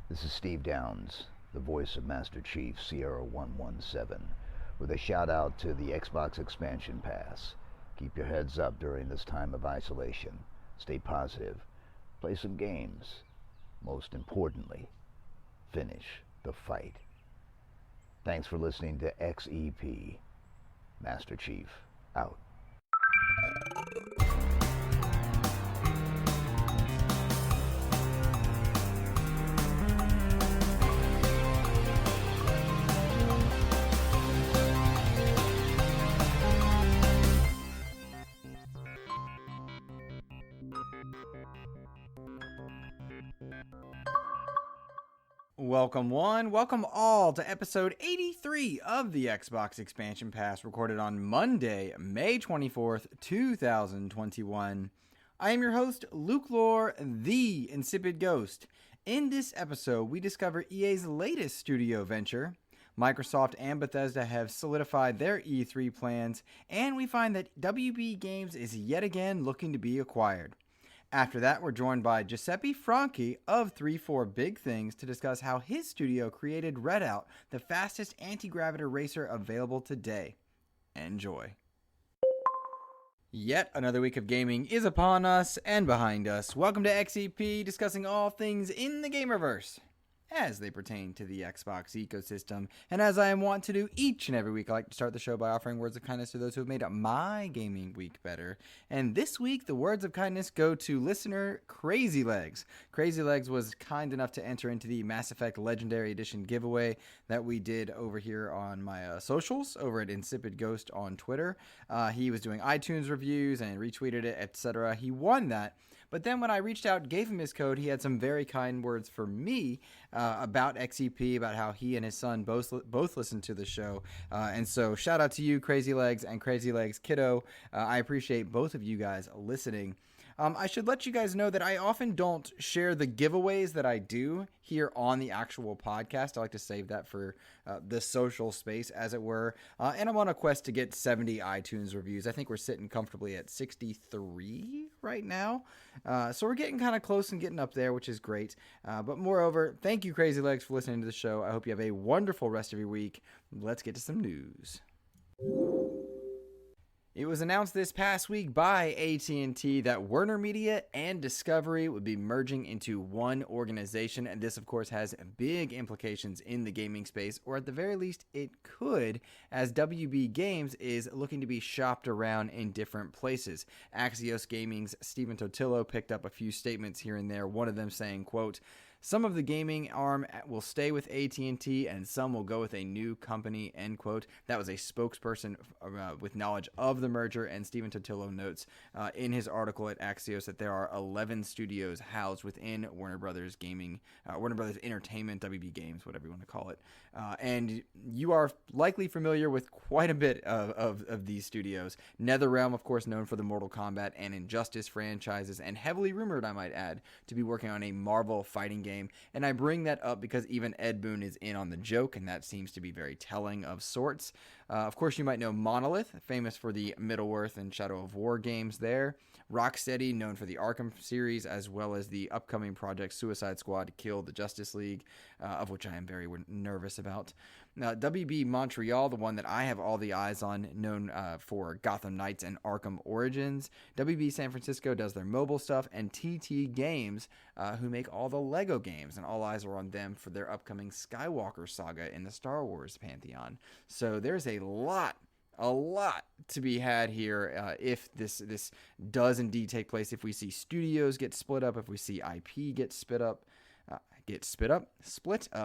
This is Steve Downs, the voice of Master Chief Sierra 117, with a shout out to the Xbox Expansion Pass. Keep your heads up during this time of isolation. Stay positive. Play some games. Most importantly, finish the fight. Thanks for listening to XEP. Master Chief, out. Welcome one, welcome all to episode 83 of the Xbox Expansion Pass, recorded on Monday, May 24th, 2021. I am your host, Luke Lore, the Insipid Ghost. In this episode, we discover EA's latest studio venture. Microsoft and Bethesda have solidified their E3 plans, and we find that WB Games is yet again looking to be acquired. After that, we're joined by Giuseppe Franchi of 34BigThings to discuss how his studio created Redout, the fastest anti-gravity racer available today. Enjoy. Yet another week of gaming is upon us and behind us. Welcome to XEP, discussing all things in the gamerverse as they pertain to the Xbox ecosystem. And as I am wont to do each and every week, I like to start the show by offering words of kindness to those who have made my gaming week better. And this week, the words of kindness go to listener Crazy Legs. Crazy Legs was kind enough to enter into the Mass Effect Legendary Edition giveaway that we did over here on my socials, over at Insipid Ghost on Twitter. He was doing iTunes reviews and retweeted it, etc. He won that. But then when I reached out, gave him his code, he had some very kind words for me about XEP, about how he and his son both listen to the show. And so shout out to you, Crazy Legs and Crazy Legs Kiddo. I appreciate both of you guys listening. I should let you guys know that I often don't share the giveaways that I do here on the actual podcast. I like to save that for the social space, as it were. And I'm on a quest to get 70 iTunes reviews. I think we're sitting comfortably at 63 right now. So we're getting kind of close and getting up there, which is great. But moreover, thank you, Crazy Legs, for listening to the show. I hope you have a wonderful rest of your week. Let's get to some news. It was announced this past week by AT&T that Warner Media and Discovery would be merging into one organization, and this, of course, has big implications in the gaming space, or at the very least, it could, as WB Games is looking to be shopped around in different places. Axios Gaming's Stephen Totillo picked up a few statements here and there, one of them saying, quote, "Some of the gaming arm will stay with AT&T and some will go with a new company," end quote. That was a spokesperson with knowledge of the merger, and Stephen Totillo notes in his article at Axios that there are 11 studios housed within Warner Brothers Gaming, Warner Brothers Entertainment, WB Games, whatever you want to call it. And you are likely familiar with quite a bit of these studios. NetherRealm, of course, known for the Mortal Kombat and Injustice franchises, and heavily rumored, I might add, to be working on a Marvel fighting game. And I bring that up because even Ed Boon is in on the joke, and that seems to be very telling of sorts. Of course, you might know Monolith, famous for the Middle-earth and Shadow of War games there. Rocksteady, known for the Arkham series, as well as the upcoming project Suicide Squad to Kill the Justice League, of which I am very nervous about. WB Montreal, the one that I have all the eyes on, known for Gotham Knights and Arkham Origins. WB San Francisco does their mobile stuff, and TT Games, who make all the Lego games, and all eyes are on them for their upcoming Skywalker saga in the Star Wars pantheon. So there's a lot to be had here if this does indeed take place. If we see studios get split up, if we see IP get split up.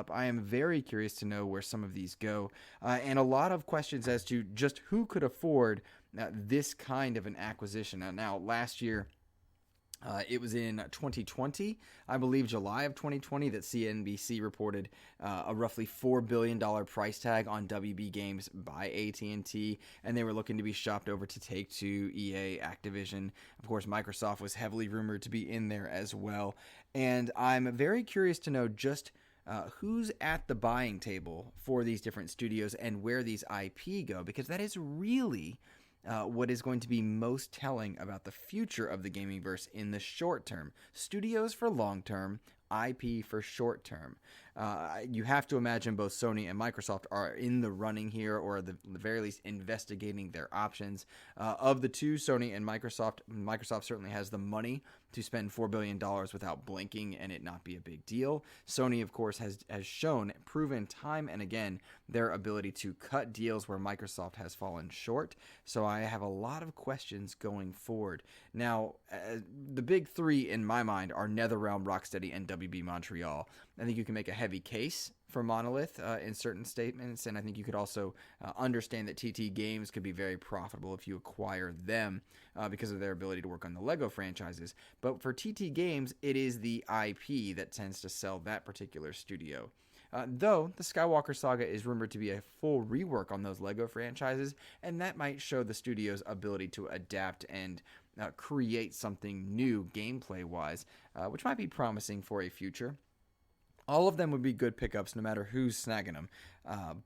I am very curious to know where some of these go, and a lot of questions as to just who could afford this kind of an acquisition. Now, last year, it was in 2020, I believe July of 2020, that CNBC reported a roughly $4 billion price tag on WB Games by AT&T, and they were looking to be shopped over to Take-Two, EA, Activision. Of course, Microsoft was heavily rumored to be in there as well, and I'm very curious to know just who's at the buying table for these different studios and where these IP go, because that is really what is going to be most telling about the future of the gaming verse in the short term. Studios for long term, IP for short term. You have to imagine both Sony and Microsoft are in the running here, or at the very least investigating their options. Of the two, Sony and Microsoft certainly has the money to spend $4 billion without blinking and it not be a big deal. Sony, of course, has proven time and again their ability to cut deals where Microsoft has fallen short. So I have a lot of questions going forward. Now, the big three in my mind are NetherRealm, Rocksteady, and WB Montreal. I think you can make a heavy case for Monolith in certain statements, and I think you could also understand that TT Games could be very profitable if you acquire them because of their ability to work on the LEGO franchises. But for TT Games, it is the IP that tends to sell that particular studio. Though the Skywalker Saga is rumored to be a full rework on those LEGO franchises, and that might show the studio's ability to adapt and create something new gameplay-wise, which might be promising for a future. All of them would be good pickups no matter who's snagging them.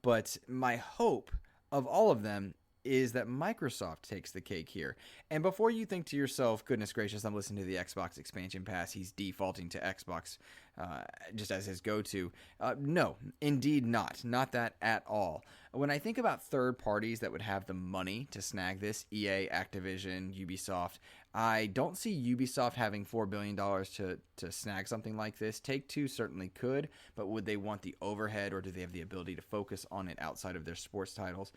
But my hope of all of them is that Microsoft takes the cake here. And before you think to yourself, goodness gracious, I'm listening to the Xbox expansion pass, he's defaulting to Xbox just as his go-to. No, indeed not. Not that at all. When I think about third parties that would have the money to snag this, EA, Activision, Ubisoft, I don't see Ubisoft having $4 billion to snag something like this. Take-Two certainly could, but would they want the overhead, or do they have the ability to focus on it outside of their sports titles?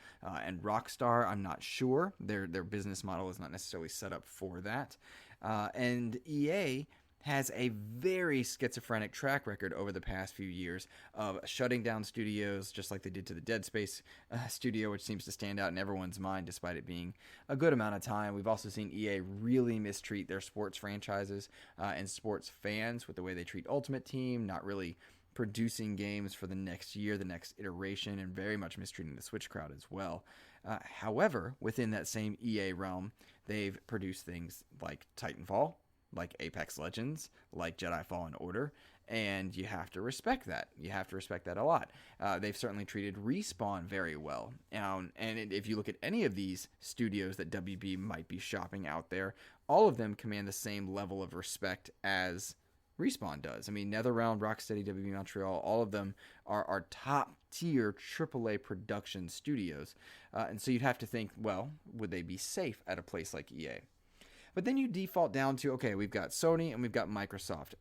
And Rockstar, I'm not sure. Their business model is not necessarily set up for that. And EA has a very schizophrenic track record over the past few years of shutting down studios, just like they did to the Dead Space studio, which seems to stand out in everyone's mind despite it being a good amount of time. We've also seen EA really mistreat their sports franchises and sports fans with the way they treat Ultimate Team, not really producing games for the next year, the next iteration, and very much mistreating the Switch crowd as well. However, within that same EA realm, they've produced things like Titanfall, like Apex Legends, like Jedi Fallen Order, and you have to respect that. You have to respect that a lot. They've certainly treated Respawn very well. And if you look at any of these studios that WB might be shopping out there, all of them command the same level of respect as Respawn does. I mean, NetherRealm, Rocksteady, WB Montreal, all of them are top-tier AAA production studios. And so you'd have to think, well, would they be safe at a place like EA? But then you default down to, okay, we've got Sony and we've got Microsoft.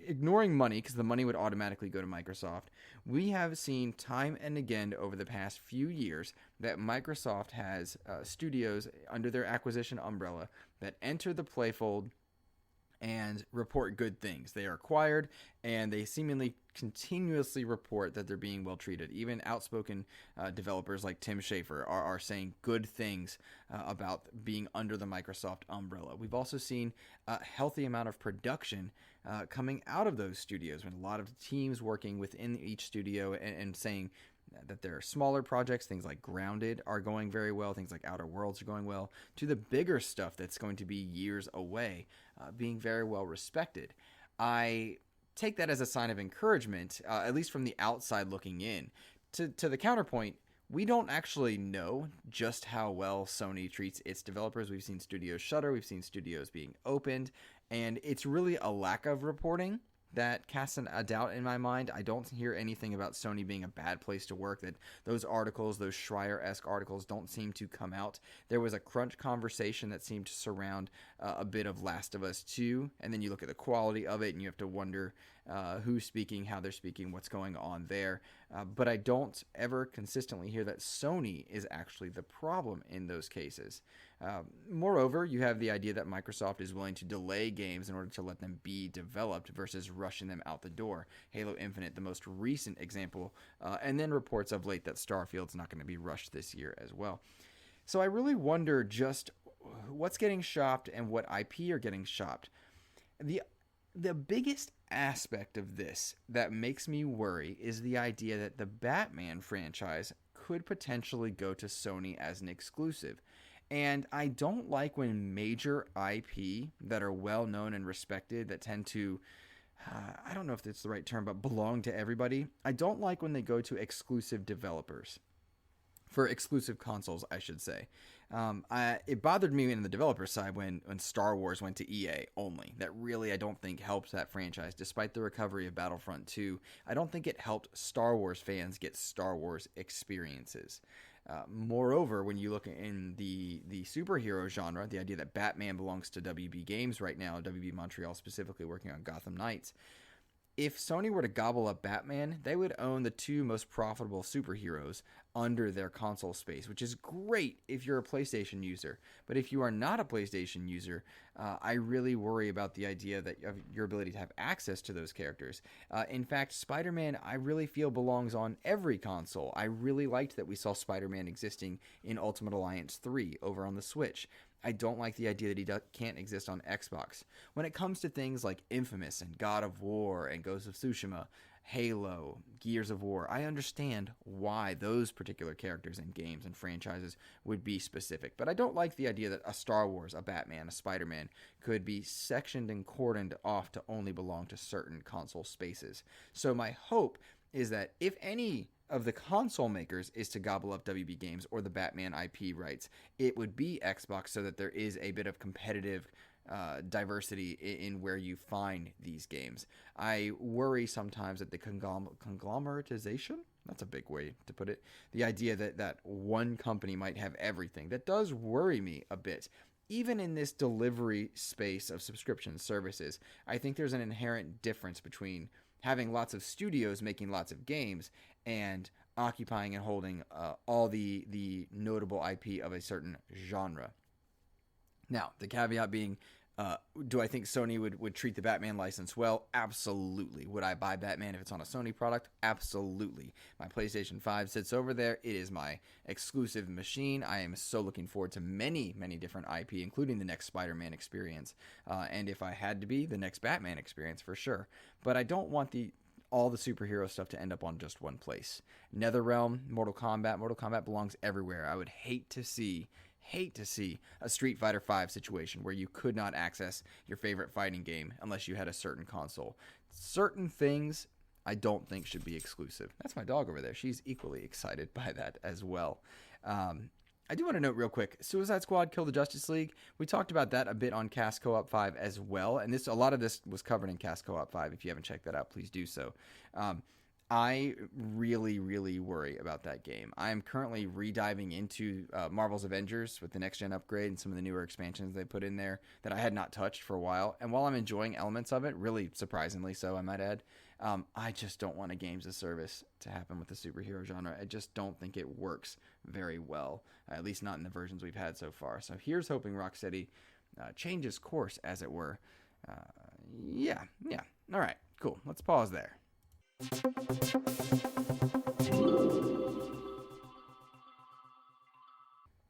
Ignoring money, because the money would automatically go to Microsoft, we have seen time and again over the past few years that Microsoft has studios under their acquisition umbrella that enter the playfold and report good things. They are acquired, and they seemingly continuously report that they're being well treated. Even outspoken developers like Tim Schafer are saying good things about being under the Microsoft umbrella. We've also seen a healthy amount of production coming out of those studios, with a lot of teams working within each studio and saying that there are smaller projects, things like Grounded are going very well, things like Outer Worlds are going well, to the bigger stuff that's going to be years away, being very well respected. I take that as a sign of encouragement, at least from the outside looking in. To the counterpoint, we don't actually know just how well Sony treats its developers. We've seen studios shutter, we've seen studios being opened, and it's really a lack of reporting that casts a doubt in my mind. I don't hear anything about Sony being a bad place to work, that those articles, those Schreier-esque articles, don't seem to come out. There was a crunch conversation that seemed to surround a bit of Last of Us 2, and then you look at the quality of it, and you have to wonder who's speaking, how they're speaking, what's going on there. But I don't ever consistently hear that Sony is actually the problem in those cases. Moreover, you have the idea that Microsoft is willing to delay games in order to let them be developed versus rushing them out the door. Halo Infinite, the most recent example, and then reports of late that Starfield's not going to be rushed this year as well. So I really wonder just what's getting shopped and what IP are getting shopped. The biggest aspect of this that makes me worry is the idea that the Batman franchise could potentially go to Sony as an exclusive. And I don't like when major IP that are well known and respected, that tend to, I don't know if it's the right term, but belong to everybody. I don't like when they go to exclusive developers. for exclusive consoles, I should say. It bothered me in the developer side when Star Wars went to EA only. That really, I don't think, helped that franchise. Despite the recovery of Battlefront 2, I don't think it helped Star Wars fans get Star Wars experiences. Moreover, when you look in the superhero genre, the idea that Batman belongs to WB Games right now, WB Montreal specifically working on Gotham Knights, if Sony were to gobble up Batman, they would own the two most profitable superheroes under their console space, which is great if you're a PlayStation user. But if you are not a PlayStation user, I really worry about the idea that of your ability to have access to those characters. In fact, Spider-Man, I really feel belongs on every console. I really liked that we saw Spider-Man existing in Ultimate Alliance 3 over on the Switch. I don't like the idea that he can't exist on Xbox. When it comes to things like Infamous and God of War and Ghost of Tsushima, Halo, Gears of War, I understand why those particular characters in games and franchises would be specific. But I don't like the idea that a Star Wars, a Batman, a Spider-Man could be sectioned and cordoned off to only belong to certain console spaces. So my hope is that if any of the console makers is to gobble up WB Games or the Batman IP rights, it would be Xbox, so that there is a bit of competitive diversity in where you find these games. I worry sometimes that the conglomeratization, that's a big way to put it, the idea that one company might have everything, that does worry me a bit. Even in this delivery space of subscription services, I think there's an inherent difference between having lots of studios making lots of games and occupying and holding all the notable IP of a certain genre. Now, the caveat being, do I think Sony would treat the Batman license well? Absolutely. Would I buy Batman if it's on a Sony product? Absolutely. My PlayStation 5 sits over there. It is my exclusive machine. I am so looking forward to many, many different IP, including the next Spider-Man experience. And if I had to be, the next Batman experience for sure. But I don't want all the superhero stuff to end up on just one place. NetherRealm, Mortal Kombat belongs everywhere. I would hate to see a Street Fighter V situation where you could not access your favorite fighting game unless you had a certain console. Certain things I don't think should be exclusive. That's my dog over there. She's equally excited by that as well. I do want to note real quick, Suicide Squad Kill the Justice League. We talked about that a bit on Cast Co-op 5 as well, and a lot of this was covered in Cast Co-op 5. If you haven't checked that out, please do so. I really, really worry about that game. I am currently rediving into Marvel's Avengers with the next-gen upgrade and some of the newer expansions they put in there that I had not touched for a while. And while I'm enjoying elements of it, really surprisingly so, I might add, I just don't want a games as service to happen with the superhero genre. I just don't think it works very well, at least not in the versions we've had so far. So here's hoping Rocksteady changes course, as it were. Yeah. All right, cool. Let's pause there.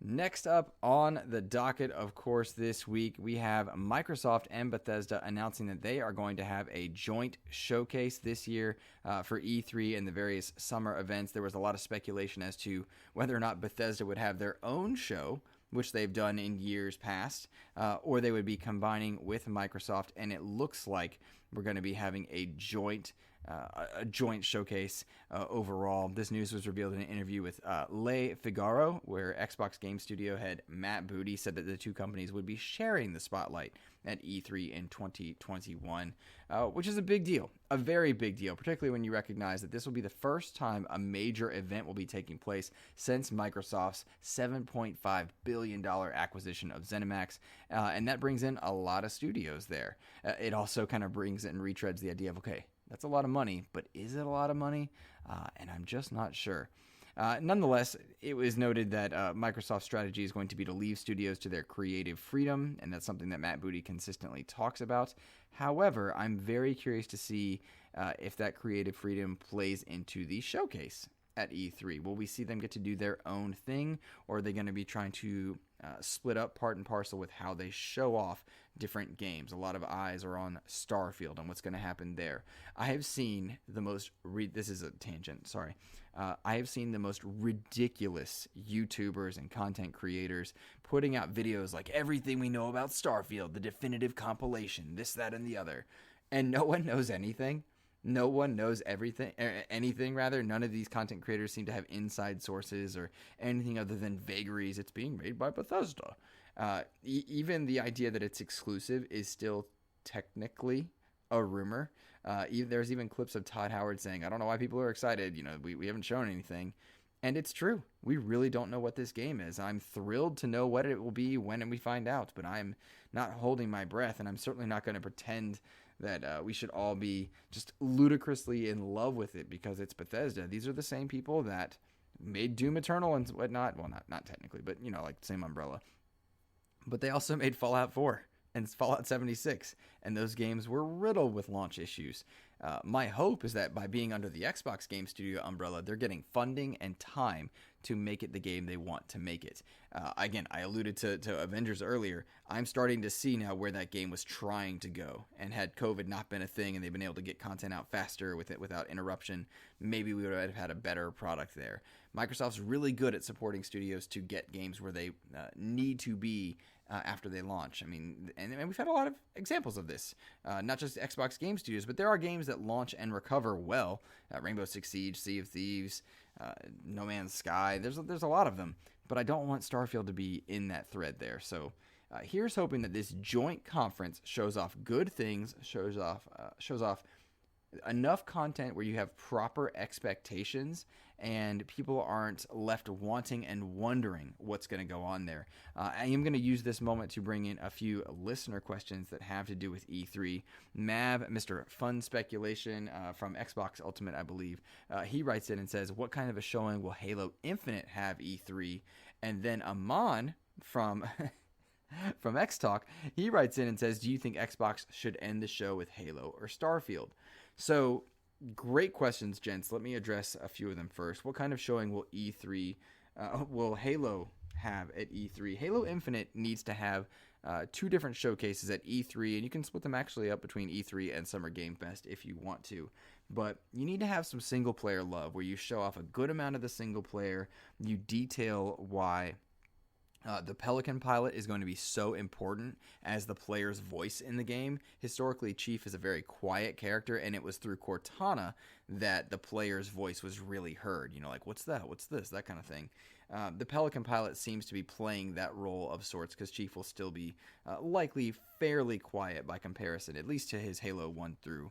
Next up on the docket, of course, this week, we have Microsoft and Bethesda announcing that they are going to have a joint showcase this year for E3 and the various summer events. There was a lot of speculation as to whether or not Bethesda would have their own show, which they've done in years past, or they would be combining with Microsoft, and it looks like we're going to be having a joint showcase overall. This news was revealed in an interview with Le Figaro, where Xbox Game Studio head Matt Booty said that the two companies would be sharing the spotlight at E3 in 2021, which is a big deal, a very big deal, particularly when you recognize that this will be the first time a major event will be taking place since Microsoft's $7.5 billion acquisition of ZeniMax, and that brings in a lot of studios there. It also kind of brings in and retreads the idea of, okay, that's a lot of money, but is it a lot of money? And I'm just not sure. Nonetheless, it was noted that Microsoft's strategy is going to be to leave studios to their creative freedom, and that's something that Matt Booty consistently talks about. However, I'm very curious to see if that creative freedom plays into the showcase at E3. Will we see them get to do their own thing, or are they going to be trying to split up part and parcel with how they show off different games? A lot of eyes are on Starfield and what's going to happen there. I have seen the most this is a tangent, sorry. I have seen the most ridiculous YouTubers and content creators putting out videos like everything we know about Starfield, the definitive compilation, this, that, and the other. And no one knows anything. No one knows everything, anything rather. None of these content creators seem to have inside sources or anything other than vagaries. It's being made by Bethesda. Even the idea that it's exclusive is still technically a rumor. There's even clips of Todd Howard saying, I don't know why people are excited. We haven't shown anything. And it's true. We really don't know what this game is. I'm thrilled to know what it will be when we find out, but I'm not holding my breath, and I'm certainly not going to pretend that we should all be just ludicrously in love with it because it's Bethesda. These are the same people that made Doom Eternal and whatnot. Well, not technically, but, like same umbrella. But they also made Fallout 4 and Fallout 76, and those games were riddled with launch issues. My hope is that by being under the Xbox Game Studio umbrella, they're getting funding and time to make it the game they want to make it. Again, I alluded to Avengers earlier. I'm starting to see now where that game was trying to go, and had COVID not been a thing and they've been able to get content out faster without interruption, maybe we would have had a better product there. Microsoft's really good at supporting studios to get games where they need to be after they launch. I mean, and we've had a lot of examples of this, not just Xbox Game Studios, but there are games that launch and recover well. Rainbow Six Siege, Sea of Thieves, No Man's Sky. There's a lot of them, but I don't want Starfield to be in that thread there. So here's hoping that this joint conference shows off good things, shows off enough content where you have proper expectations and people aren't left wanting and wondering what's going to go on there. I am going to use this moment to bring in a few listener questions that have to do with E3. Mav, Mr. Fun Speculation from Xbox Ultimate, I believe, he writes in and says, what kind of a showing will Halo Infinite have E3? And then Aman from from X Talk, he writes in and says, do you think Xbox should end the show with Halo or Starfield? So, great questions, gents. Let me address a few of them first. What kind of showing will will Halo have at E3? Halo Infinite needs to have two different showcases at E3, and you can split them actually up between E3 and Summer Game Fest if you want to. But you need to have some single-player love where you show off a good amount of the single player, you detail why the Pelican pilot is going to be so important as the player's voice in the game. Historically, Chief is a very quiet character, and it was through Cortana that the player's voice was really heard. Like, what's that? What's this? That kind of thing. The Pelican pilot seems to be playing that role of sorts because Chief will still be likely fairly quiet by comparison, at least to his Halo 1 through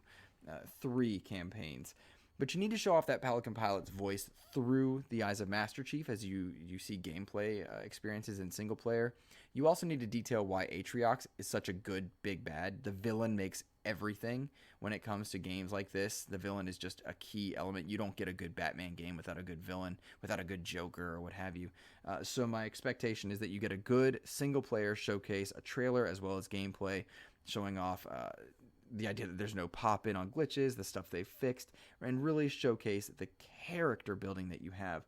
3 campaigns. But you need to show off that Pelican pilot's voice through the eyes of Master Chief as you see gameplay experiences in single player. You also need to detail why Atriox is such a good big bad. The villain makes everything when it comes to games like this. The villain is just a key element. You don't get a good Batman game without a good villain, without a good Joker or what have you. So my expectation is that you get a good single player showcase, a trailer as well as gameplay showing off the idea that there's no pop-in on glitches, the stuff they fixed, and really showcase the character building that you have.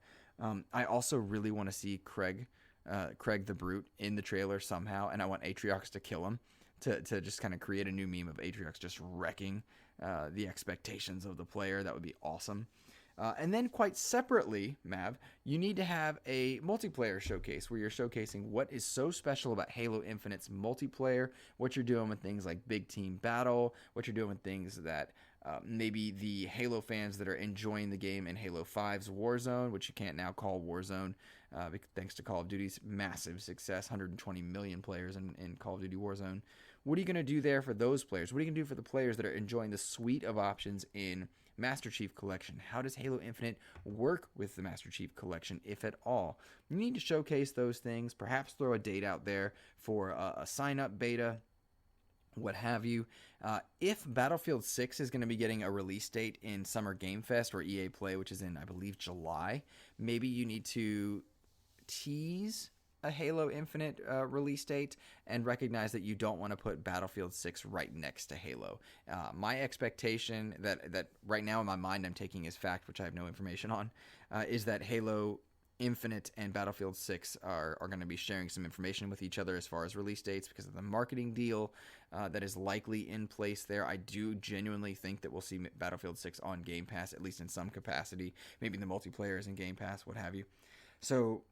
I also really want to see Craig the Brute in the trailer somehow, and I want Atriox to kill him to just kind of create a new meme of Atriox just wrecking the expectations of the player. That would be awesome. And then quite separately, Mav, you need to have a multiplayer showcase where you're showcasing what is so special about Halo Infinite's multiplayer, what you're doing with things like Big Team Battle, what you're doing with things that maybe the Halo fans that are enjoying the game in Halo 5's Warzone, which you can't now call Warzone, thanks to Call of Duty's massive success, 120 million players in Call of Duty Warzone. What are you going to do there for those players? What are you going to do for the players that are enjoying the suite of options in Master Chief Collection? How does Halo Infinite work with the Master Chief Collection, if at all? You need to showcase those things, perhaps throw a date out there for a sign-up beta, what have you. If Battlefield 6 is going to be getting a release date in Summer Game Fest or EA Play, which is in, I believe, July, maybe you need to tease a Halo Infinite release date and recognize that you don't want to put Battlefield 6 right next to Halo. My expectation that right now in my mind I'm taking as fact, which I have no information on, is that Halo Infinite and Battlefield 6 are going to be sharing some information with each other as far as release dates because of the marketing deal that is likely in place there. I do genuinely think that we'll see Battlefield 6 on Game Pass, at least in some capacity. Maybe the multiplayer is in Game Pass, what have you. So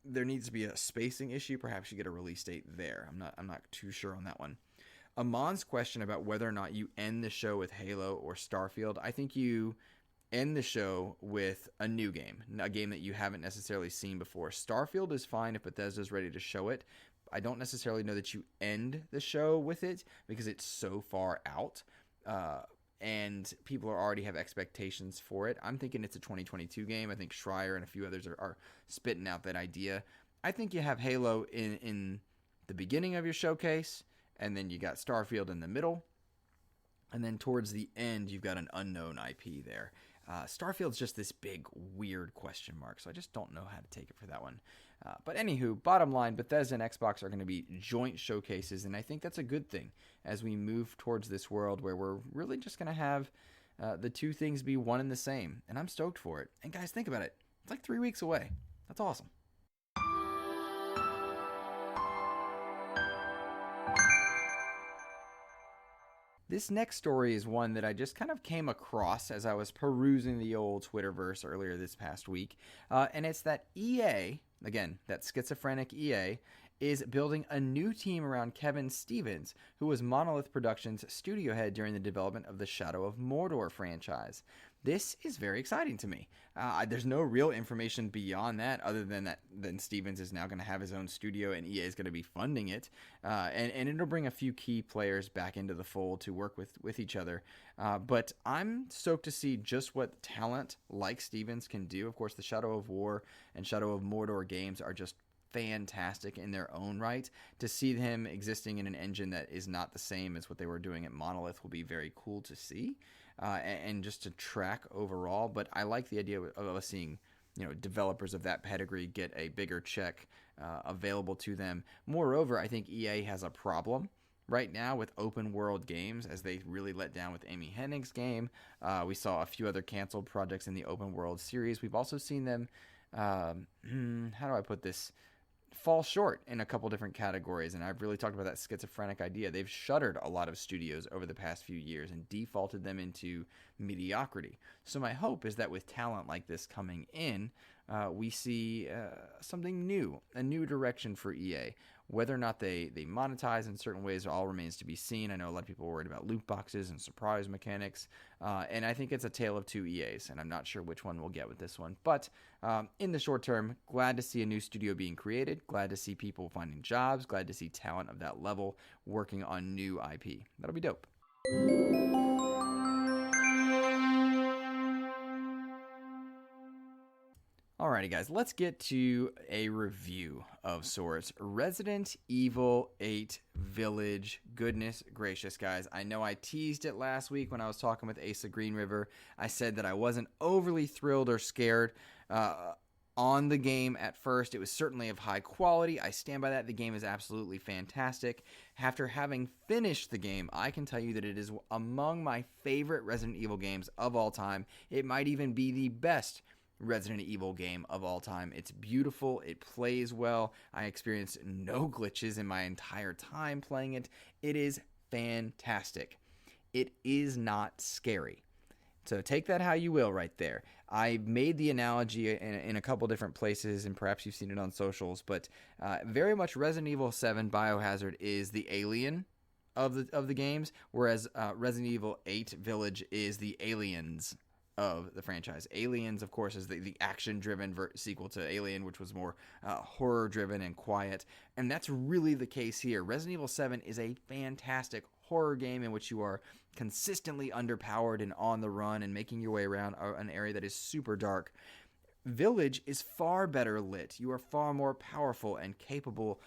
there needs to be a spacing issue. Perhaps you get a release date there. I'm not too sure on that one. Amon's question about whether or not you end the show with Halo or Starfield, I think you end the show with a new game, a game that you haven't necessarily seen before. Starfield is fine if Bethesda's ready to show it. I don't necessarily know that you end the show with it because it's so far out, and people already have expectations for it. I'm thinking it's a 2022 game. I think Schreier and a few others are spitting out that idea. I think you have Halo in the beginning of your showcase, and then you got Starfield in the middle, and then towards the end, you've got an unknown IP there. Starfield's just this big, weird question mark, so I just don't know how to take it for that one. But anywho, bottom line, Bethesda and Xbox are going to be joint showcases, and I think that's a good thing as we move towards this world where we're really just going to have the two things be one and the same, and I'm stoked for it. And guys, think about it. It's like 3 weeks away. That's awesome. This next story is one that I just kind of came across as I was perusing the old Twitterverse earlier this past week. And it's that EA, again, that schizophrenic EA, is building a new team around Kevin Stevens, who was Monolith Productions' studio head during the development of the Shadow of Mordor franchise. This is very exciting to me. There's no real information beyond that other than that then Stevens is now going to have his own studio and EA is going to be funding it. And it'll bring a few key players back into the fold to work with each other. But I'm stoked to see just what talent like Stevens can do. Of course, the Shadow of War and Shadow of Mordor games are just fantastic in their own right. To see him existing in an engine that is not the same as what they were doing at Monolith will be very cool to see. And just to track overall. But I like the idea of us seeing, developers of that pedigree get a bigger check available to them. Moreover, I think EA has a problem right now with open world games, as they really let down with Amy Hennig's game. We saw a few other canceled projects in the open world series. We've also seen them, how do I put this, fall short in a couple different categories, and I've really talked about that schizophrenic idea. They've shuttered a lot of studios over the past few years and defaulted them into mediocrity. So my hope is that with talent like this coming in, we see something new, a new direction for EA. Whether or not they monetize in certain ways all remains to be seen. I know a lot of people are worried about loot boxes and surprise mechanics, and I think it's a tale of two EAs, and I'm not sure which one we'll get with this one. But in the short term, glad to see a new studio being created, glad to see people finding jobs, glad to see talent of that level working on new IP. That'll be dope. Alrighty guys, let's get to a review of sorts. Resident Evil 8 Village. Goodness gracious guys, I know I teased it last week when I was talking with Asa Green River. I said that I wasn't overly thrilled or scared on the game at first. It was certainly of high quality. I stand by that. The game is absolutely fantastic. After having finished the game, I can tell you that it is among my favorite Resident Evil games of all time. It might even be the best Resident Evil game of all time. It's beautiful. It plays well. I experienced no glitches in my entire time playing it. It is fantastic. It is not scary. So take that how you will right there. I made the analogy in a couple different places, and perhaps you've seen it on socials, but very much Resident Evil 7 Biohazard is the alien of the games, whereas Resident Evil 8 Village is the aliens of the franchise. Aliens, of course, is the action-driven sequel to Alien, which was more horror-driven and quiet, and that's really the case here. Resident Evil 7 is a fantastic horror game in which you are consistently underpowered and on the run and making your way around an area that is super dark. Village is far better lit. You are far more powerful and capable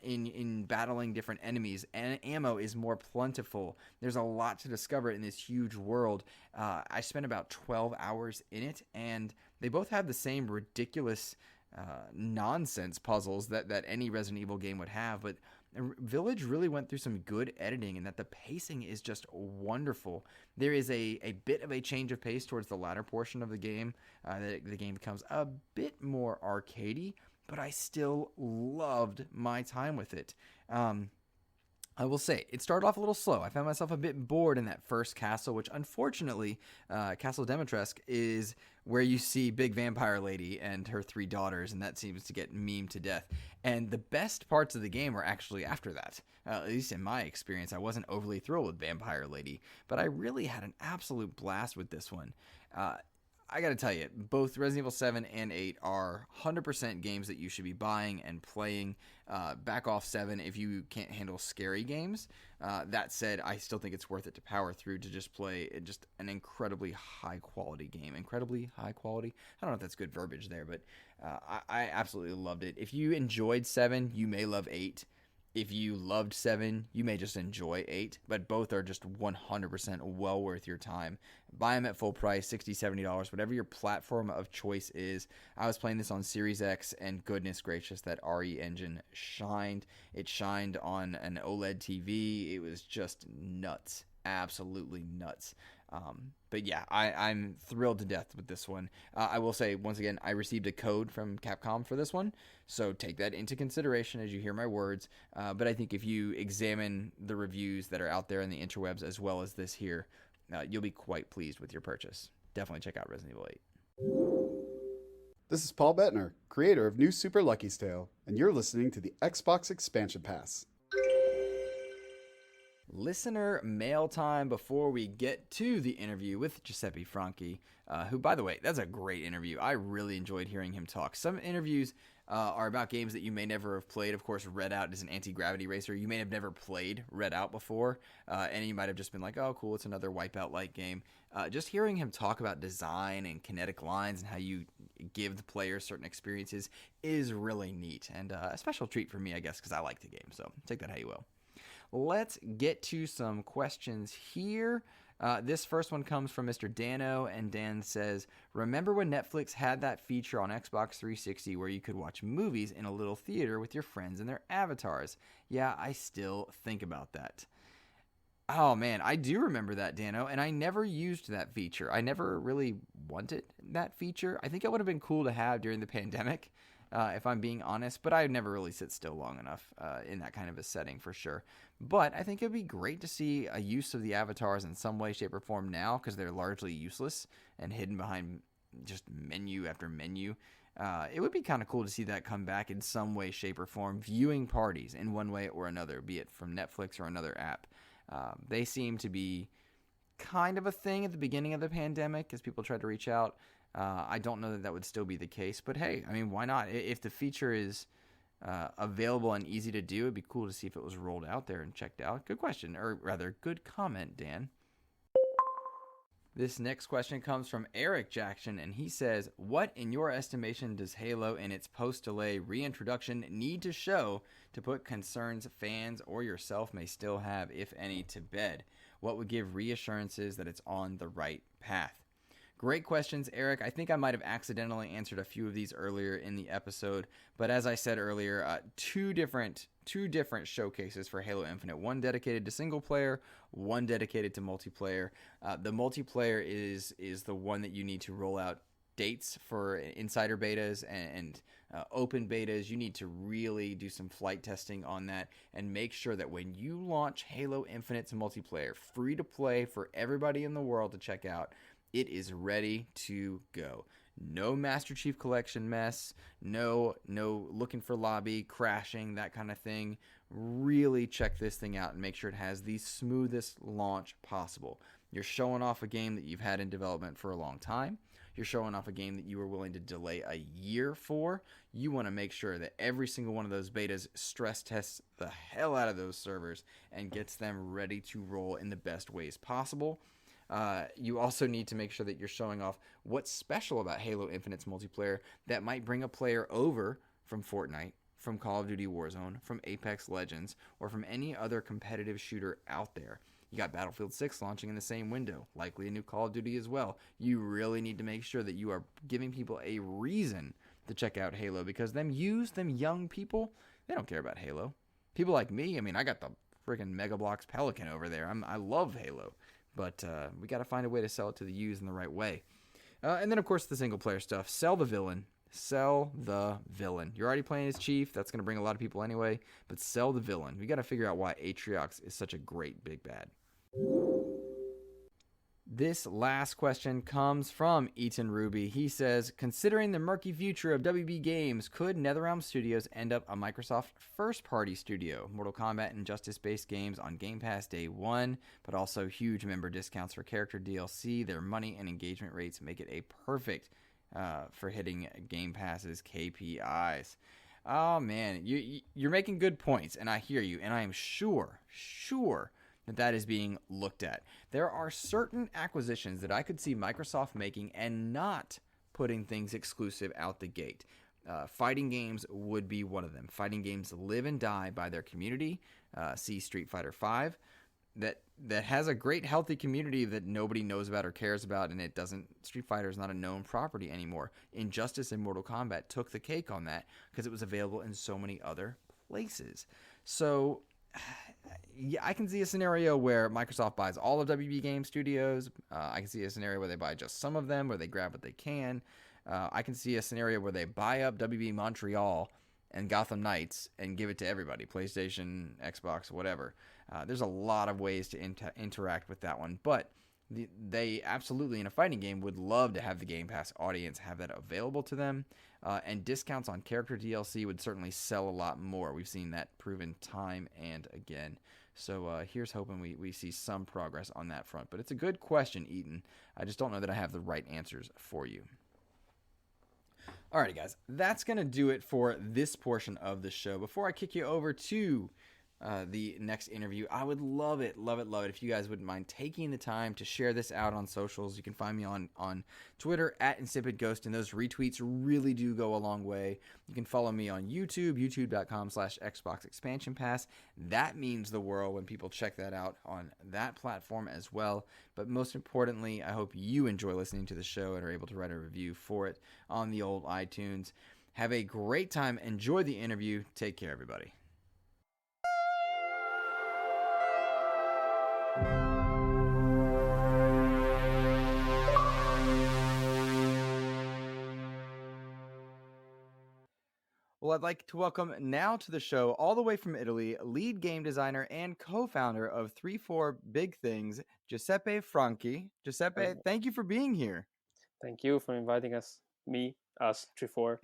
in battling different enemies, and ammo is more plentiful. There's a lot to discover in this huge world. I spent about 12 hours in it, and they both have the same ridiculous nonsense puzzles that any Resident Evil game would have, but Village really went through some good editing, and that the pacing is just wonderful. There is a bit of a change of pace towards the latter portion of the game. The game becomes a bit more arcadey, but I still loved my time with it. I will say, it started off a little slow. I found myself a bit bored in that first castle, which unfortunately, Castle Dimitrescu is where you see Big Vampire Lady and her 3 daughters, and that seems to get memed to death. And the best parts of the game are actually after that. At least in my experience, I wasn't overly thrilled with Vampire Lady, but I really had an absolute blast with this one. I gotta tell you, both Resident Evil 7 and 8 are 100% games that you should be buying and playing. Back off 7 if you can't handle scary games. That said, I still think it's worth it to power through to just play just an incredibly high-quality game. Incredibly high quality? I don't know if that's good verbiage there, but I absolutely loved it. If you enjoyed 7, you may love 8. If you loved 7, you may just enjoy 8, but both are just 100% well worth your time. Buy them at full price, $60, $70, whatever your platform of choice is. I was playing this on Series X, and goodness gracious, that RE engine shined. It shined on an OLED TV. It was just nuts. Absolutely nuts. But yeah, I'm thrilled to death with this one. I will say, once again, I received a code from Capcom for this one, so take that into consideration as you hear my words. But I think if you examine the reviews that are out there in the interwebs as well as this here, you'll be quite pleased with your purchase. Definitely check out Resident Evil 8. This is Paul Bettner, creator of New Super Lucky's Tale, and you're listening to the Xbox Expansion Pass. Listener mail time before we get to the interview with Giuseppe Franchi, who, by the way, that's a great interview. I really enjoyed hearing him talk. Some interviews are about games that you may never have played. Of course, Redout is an anti-gravity racer. You may have never played Redout before, and you might have just been like, oh, cool, it's another Wipeout-like game. Just hearing him talk about design and kinetic lines and how you give the players certain experiences is really neat, and a special treat for me, I guess, because I like the game, so take that how you will. Let's get to some questions here. This first one comes from Mr. Dano, and Dan says, remember when Netflix had that feature on Xbox 360 where you could watch movies in a little theater with your friends and their avatars? Yeah, I still think about that. Oh man, I do remember that, Dano, and I never used that feature. I never really wanted that feature. I think it would have been cool to have during the pandemic, if I'm being honest, but I never really sit still long enough in that kind of a setting for sure. But I think it'd be great to see a use of the avatars in some way, shape, or form now, because they're largely useless and hidden behind just menu after menu. It would be kind of cool to see that come back in some way, shape, or form, viewing parties in one way or another, be it from Netflix or another app. They seem to be kind of a thing at the beginning of the pandemic as people tried to reach out. I don't know that that would still be the case, but hey, I mean, why not? If the feature is available and easy to do, it'd be cool to see if it was rolled out there and checked out. Good question, or rather, good comment, Dan. This next question comes from Eric Jackson, and he says, what, in your estimation, does Halo in its post-delay reintroduction need to show to put concerns fans or yourself may still have, if any, to bed? What would give reassurances that it's on the right path? Great questions, Eric. I think I might have accidentally answered a few of these earlier in the episode, but as I said earlier, two different showcases for Halo Infinite. One dedicated to single player, one dedicated to multiplayer. The multiplayer is the one that you need to roll out dates for insider betas and open betas. You need to really do some flight testing on that and make sure that when you launch Halo Infinite's multiplayer, free to play for everybody in the world to check out, it is ready to go. No Master Chief Collection mess, no looking for lobby, crashing, that kind of thing. Really check this thing out and make sure it has the smoothest launch possible. You're showing off a game that you've had in development for a long time. You're showing off a game that you were willing to delay a year for. You want to make sure that every single one of those betas stress tests the hell out of those servers and gets them ready to roll in the best ways possible. You also need to make sure that you're showing off what's special about Halo Infinite's multiplayer that might bring a player over from Fortnite, from Call of Duty Warzone, from Apex Legends, or from any other competitive shooter out there. You got Battlefield 6 launching in the same window, likely a new Call of Duty as well. You really need to make sure that you are giving people a reason to check out Halo, because them young people, they don't care about Halo. People like me, I mean, I got the freaking Mega Bloks Pelican over there. I love Halo. But we got to find a way to sell it to the used in the right way. And then, of course, the single-player stuff. Sell the villain. Sell the villain. You're already playing as Chief. That's going to bring a lot of people anyway. But sell the villain. We got to figure out why Atriox is such a great big bad. This last question comes from Eaton Ruby. He says, considering the murky future of WB games, could NetherRealm Studios end up a Microsoft first-party studio? Mortal Kombat and Justice-based games on Game Pass day one, but also huge member discounts for character DLC. Their money and engagement rates make it a perfect for hitting Game Pass's KPIs. Oh, man, you're making good points, and I hear you, and I am sure that is being looked at. There are certain acquisitions that I could see Microsoft making and not putting things exclusive out the gate. Fighting games would be one of them. Fighting games live and die by their community. See Street Fighter V. That has a great healthy community that nobody knows about or cares about, and Street Fighter is not a known property anymore. Injustice and Mortal Kombat took the cake on that because it was available in so many other places. So yeah, I can see a scenario where Microsoft buys all of WB Game Studios. I can see a scenario where they buy just some of them, where they grab what they can. I can see a scenario where they buy up WB Montreal and Gotham Knights and give it to everybody, PlayStation, Xbox, whatever. There's a lot of ways to interact with that one, but they absolutely, in a fighting game, would love to have the Game Pass audience have that available to them, and discounts on character DLC would certainly sell a lot more. We've seen that proven time and again. So here's hoping we see some progress on that front. But it's a good question, Eaton. I just don't know that I have the right answers for you. Alrighty, guys. That's going to do it for this portion of the show. Before I kick you over to the next interview, I would love it if you guys wouldn't mind taking the time to share this out on socials. You can find me on Twitter at InsipidGhost, and those retweets really do go a long way. You can follow me on YouTube, youtube.com/Xbox Expansion Pass. That means the world when people check that out on that platform as well. But most importantly, I hope you enjoy listening to the show and are able to write a review for it on the old iTunes. Have a great time. Enjoy the interview. Take care, everybody. Well, I'd like to welcome now to the show, all the way from Italy, lead game designer and co-founder of 34BigThings, Giuseppe Franchi. Giuseppe, thank you for being here. Thank you for inviting us, us, 34.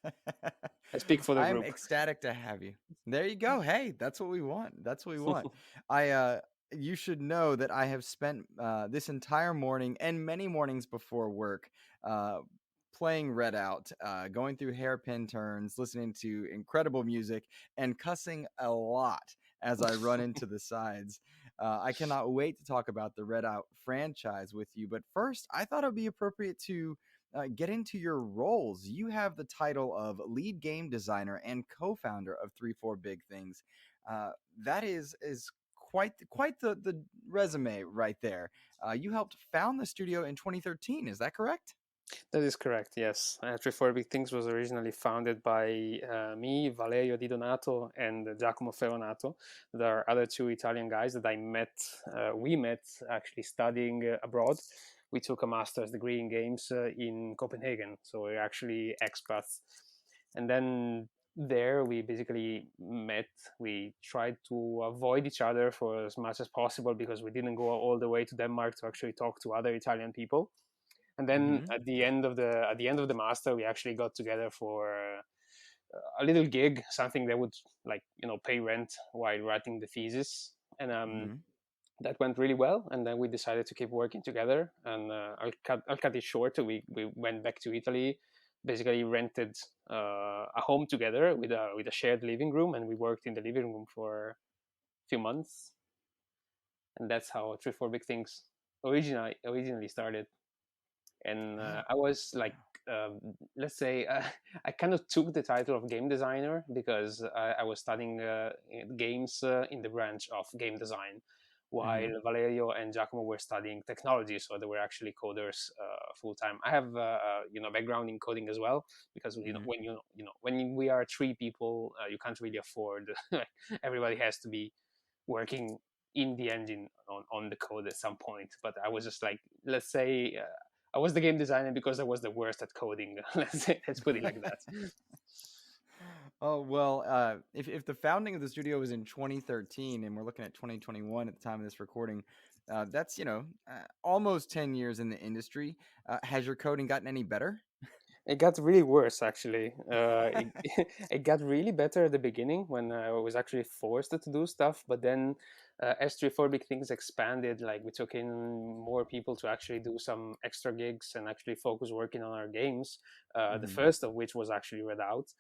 I speak for the group. I'm ecstatic to have you. There you go. Hey, that's what we want. You should know that I have spent this entire morning and many mornings before work playing Redout, going through hairpin turns, listening to incredible music, and cussing a lot as I run into the sides. I cannot wait to talk about the Redout franchise with you. But first, I thought it would be appropriate to get into your roles. You have the title of lead game designer and co-founder of 34BigThings. That is quite the resume right there. You helped found the studio in 2013. Is that correct? That is correct, yes. 34BigThings was originally founded by me, Valerio Di Donato, and Giacomo Ferronato. There are other two Italian guys that we met actually studying abroad. We took a master's degree in games in Copenhagen, so we're actually expats. And then there we basically met. We tried to avoid each other for as much as possible because we didn't go all the way to Denmark to actually talk to other Italian people. And then at the end of the master, we actually got together for a little gig, something that would pay rent while writing the thesis, and that went really well. And then we decided to keep working together. And I'll cut it short. We went back to Italy, basically rented a home together with a shared living room, and we worked in the living room for a few months. And that's how 34BigThings originally started. And I was let's say, I kind of took the title of game designer because I was studying games in the branch of game design, while Valerio and Giacomo were studying technology, so they were actually coders full time. I have background in coding as well, because when we are three people, you can't really afford everybody has to be working in the engine on the code at some point. But I was just let's say I was the game designer because I was the worst at coding. Let's put it like that. Oh well, if the founding of the studio was in 2013 and we're looking at 2021 at the time of this recording, that's almost 10 years in the industry. Has your coding gotten any better? It got really worse, actually. It got really better at the beginning when I was actually forced to do stuff. But then, as 34BigThings expanded, like we took in more people to actually do some extra gigs and actually focus working on our games. The Mm-hmm. first of which was actually Redout.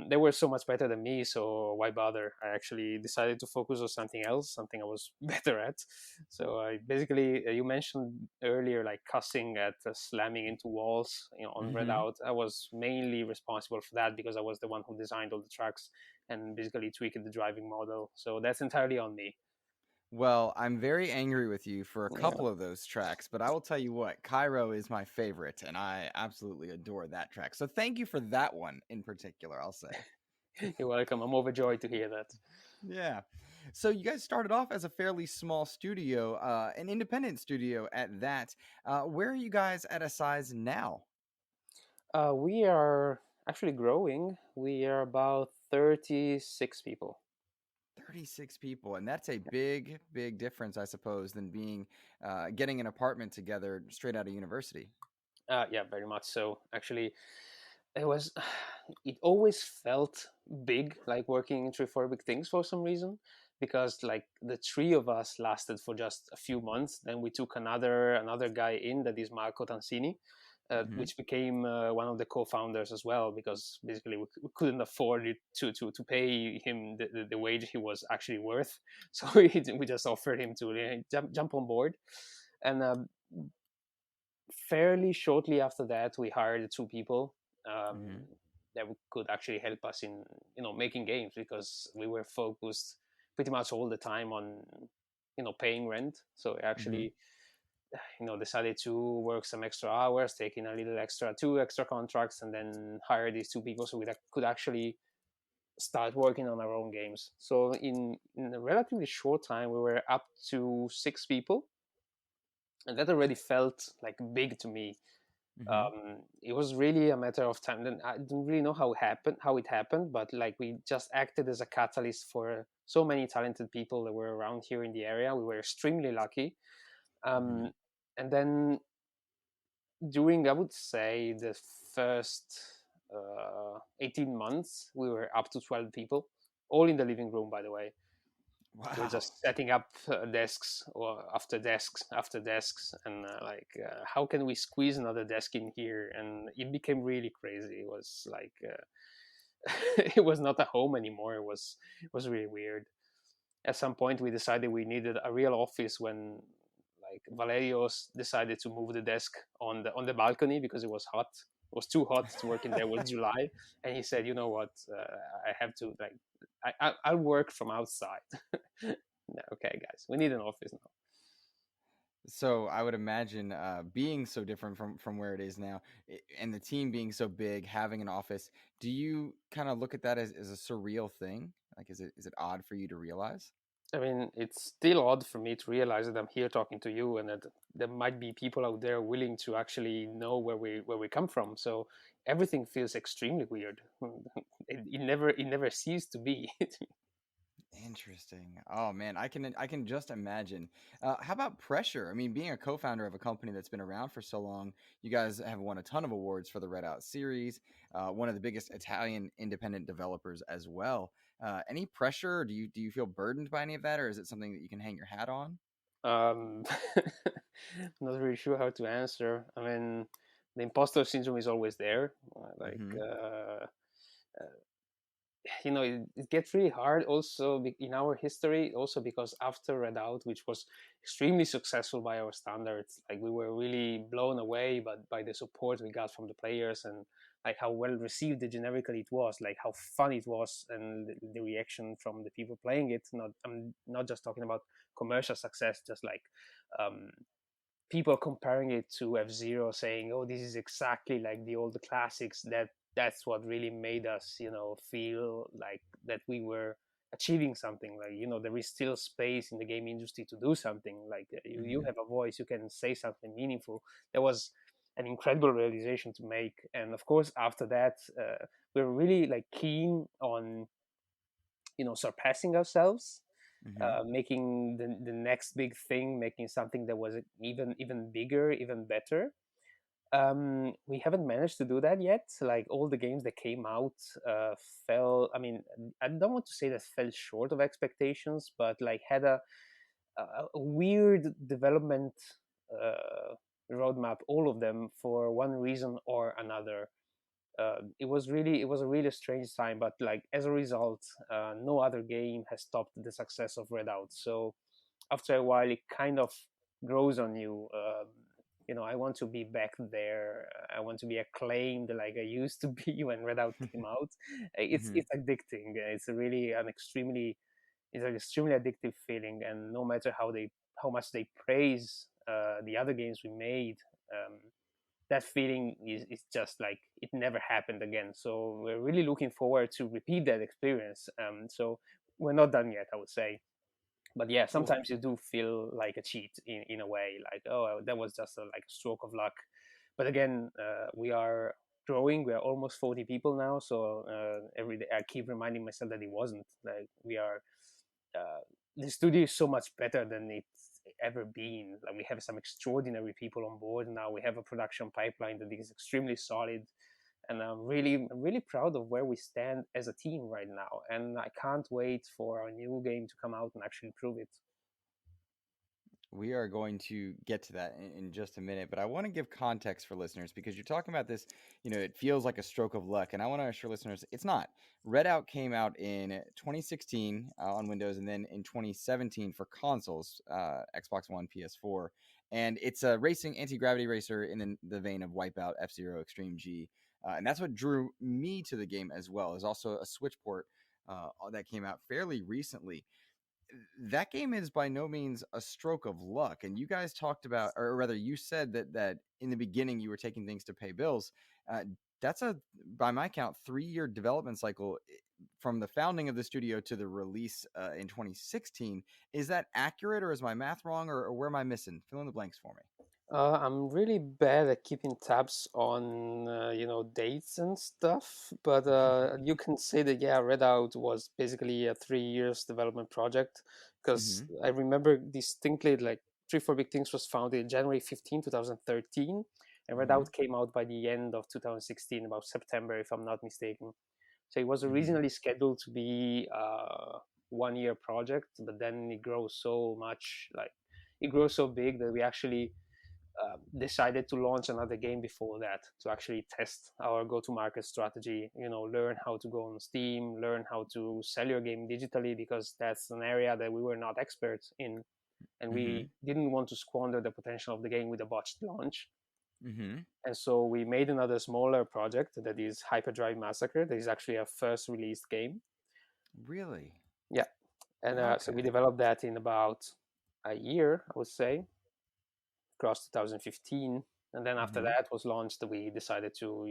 They were so much better than me, so why bother? I actually decided to focus on something else, something I was better at. So I basically, you mentioned earlier, like cussing at slamming into walls, on Mm-hmm. Redout. I was mainly responsible for that because I was the one who designed all the tracks and basically tweaked the driving model. So that's entirely on me. Well, I'm very angry with you for a Yeah, couple of those tracks, but I will tell you what, Cairo is my favorite, and I absolutely adore that track. So thank you for that one in particular, I'll say. you're welcome. I'm overjoyed to hear that. Yeah. So you guys started off as a fairly small studio, an independent studio at that. Where are you guys at a size now? We are actually growing. We are about 36 people. 36 people, and that's a big, big difference, I suppose, than being getting an apartment together straight out of university. Yeah, very much so. Actually, it was. It always felt big, like working in 34BigThings for some reason, because like the three of us lasted for just a few months. Then we took another guy in, that is Marco Tansini, Hmm. which became one of the co-founders as well, because basically we couldn't afford it to pay him the wage he was actually worth. So we just offered him to jump on board, and fairly shortly after that, we hired two people Hmm. that could actually help us in making games, because we were focused pretty much all the time on paying rent. So we Hmm. actually decided to work some extra hours, taking a little extra two extra contracts, and then hire these two people so we could actually start working on our own games. So in a relatively short time, we were up to 6 people, and that already felt like big to me. Hmm. It was really a matter of time. Then I don't really know how it happened, but like we just acted as a catalyst for so many talented people that were around here in the area. We were extremely lucky. Hmm. Um, and then during, I would say, the first 18 months, we were up to 12 people, all in the living room, by the way. We're Wow. just setting up desks or after desks after desks, and how can we squeeze another desk in here? And it became really crazy. It was like it was not a home anymore. It was really weird. At some point, we decided we needed a real office when like Valerios decided to move the desk on the balcony because it was hot. It was too hot to work in there. It was July, and he said, "You know what? I have to like, I'll work from outside." No, okay, guys, we need an office now. So I would imagine being so different from where it is now, and the team being so big, having an office. Do you kind of look at that as a surreal thing? Like, is it odd for you to realize? I mean, it's still odd for me to realize that I'm here talking to you, and that there might be people out there willing to actually know where we come from. So everything feels extremely weird. It never ceased to be. Interesting. Oh man, I can just imagine. How about pressure? I mean, being a co-founder of a company that's been around for so long, you guys have won a ton of awards for the Redout series. One of the biggest Italian independent developers as well. Any pressure? Do you feel burdened by any of that, or is it something that you can hang your hat on? um, Not really sure how to answer. I mean, the imposter syndrome is always there. Mm-hmm. It gets really hard also in our history, also because after Redout, which was extremely successful by our standards, like we were really blown away by the support we got from the players, and like how well received generically it was, like how fun it was, and the reaction from the people playing it. I'm not just talking about commercial success, just like um, people comparing it to F-Zero, saying, "Oh, this is exactly like the old classics." That's what really made us, feel like that we were achieving something. Like, there is still space in the game industry to do something. Like, you have a voice, you can say something meaningful. That was an incredible realization to make. And of course, after that, we were really like keen on surpassing ourselves, making the next big thing, making something that was even bigger, even better. We haven't managed to do that yet. Like, all the games that came out fell. I mean, I don't want to say that fell short of expectations, but like had a weird development roadmap. All of them, for one reason or another. It was a really strange time, but like, as a result, no other game has topped the success of Redout. So after a while, it kind of grows on you. I want to be back there. I want to be acclaimed like I used to be when Redout came out. It's addicting. It's an extremely addictive feeling, and no matter how much they praise the other games we made, that feeling is just like it never happened again. So we're really looking forward to repeat that experience. So we're not done yet, I would say. But yeah, sometimes you do feel like a cheat in a way, like, oh, that was just like a stroke of luck. But again, we are growing. We are almost 40 people now, so every day I keep reminding myself that it wasn't. Like, we are the studio is so much better than it's ever been. Like, we have some extraordinary people on board now. We have a production pipeline that is extremely solid, and I'm really proud of where we stand as a team right now. And I can't wait for our new game to come out and actually prove it. We are going to get to that in just a minute, but I want to give context for listeners, because you're talking about this, it feels like a stroke of luck, and I want to assure listeners it's not. Redout came out in 2016 on Windows, and then in 2017 for consoles, Xbox One, PS4, and it's a racing anti-gravity racer in the vein of Wipeout, F-Zero, Extreme G, and that's what drew me to the game as well. There's also a Switch port that came out fairly recently. That game is by no means a stroke of luck. And you guys talked about, or rather, you said that in the beginning you were taking things to pay bills. That's by my count, 3-year development cycle from the founding of the studio to the release in 2016. Is that accurate, or is my math wrong, or where am I missing? Fill in the blanks for me. I'm really bad at keeping tabs on dates and stuff, but you can say that, yeah, Redout was basically a 3 years development project, because I remember distinctly, like, 34BigThings was founded January 15, 2013, and Redout came out by the end of 2016, about September, if I'm not mistaken. So it was originally scheduled to be a 1-year project, but then it grows so much, like, it grows so big that we actually decided to launch another game before that, to actually test our go-to-market strategy. Learn how to go on Steam, learn how to sell your game digitally, because that's an area that we were not experts in, and we didn't want to squander the potential of the game with a botched launch. And so we made another smaller project that is Hyperdrive Massacre. That is actually our first released game. Really? Yeah. And so we developed that in about a year, I would say, across 2015. And then after that was launched, we decided to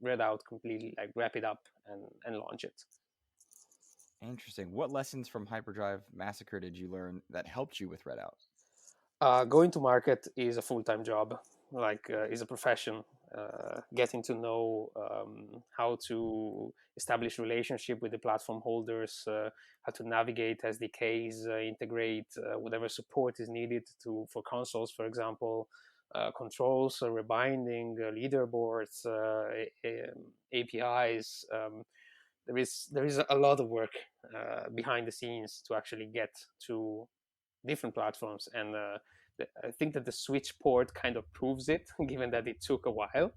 Redout completely, like, wrap it up and launch it. Interesting. What lessons from Hyperdrive Massacre did you learn that helped you with Redout? Going to market is a full-time job, like, is a profession. Getting to know how to establish relationship with the platform holders, how to navigate SDKs, integrate whatever support is needed for consoles, for example, controls, rebinding, leaderboards, APIs. There is a lot of work behind the scenes to actually get to different platforms, and I think that the Switch port kind of proves it, given that it took a while.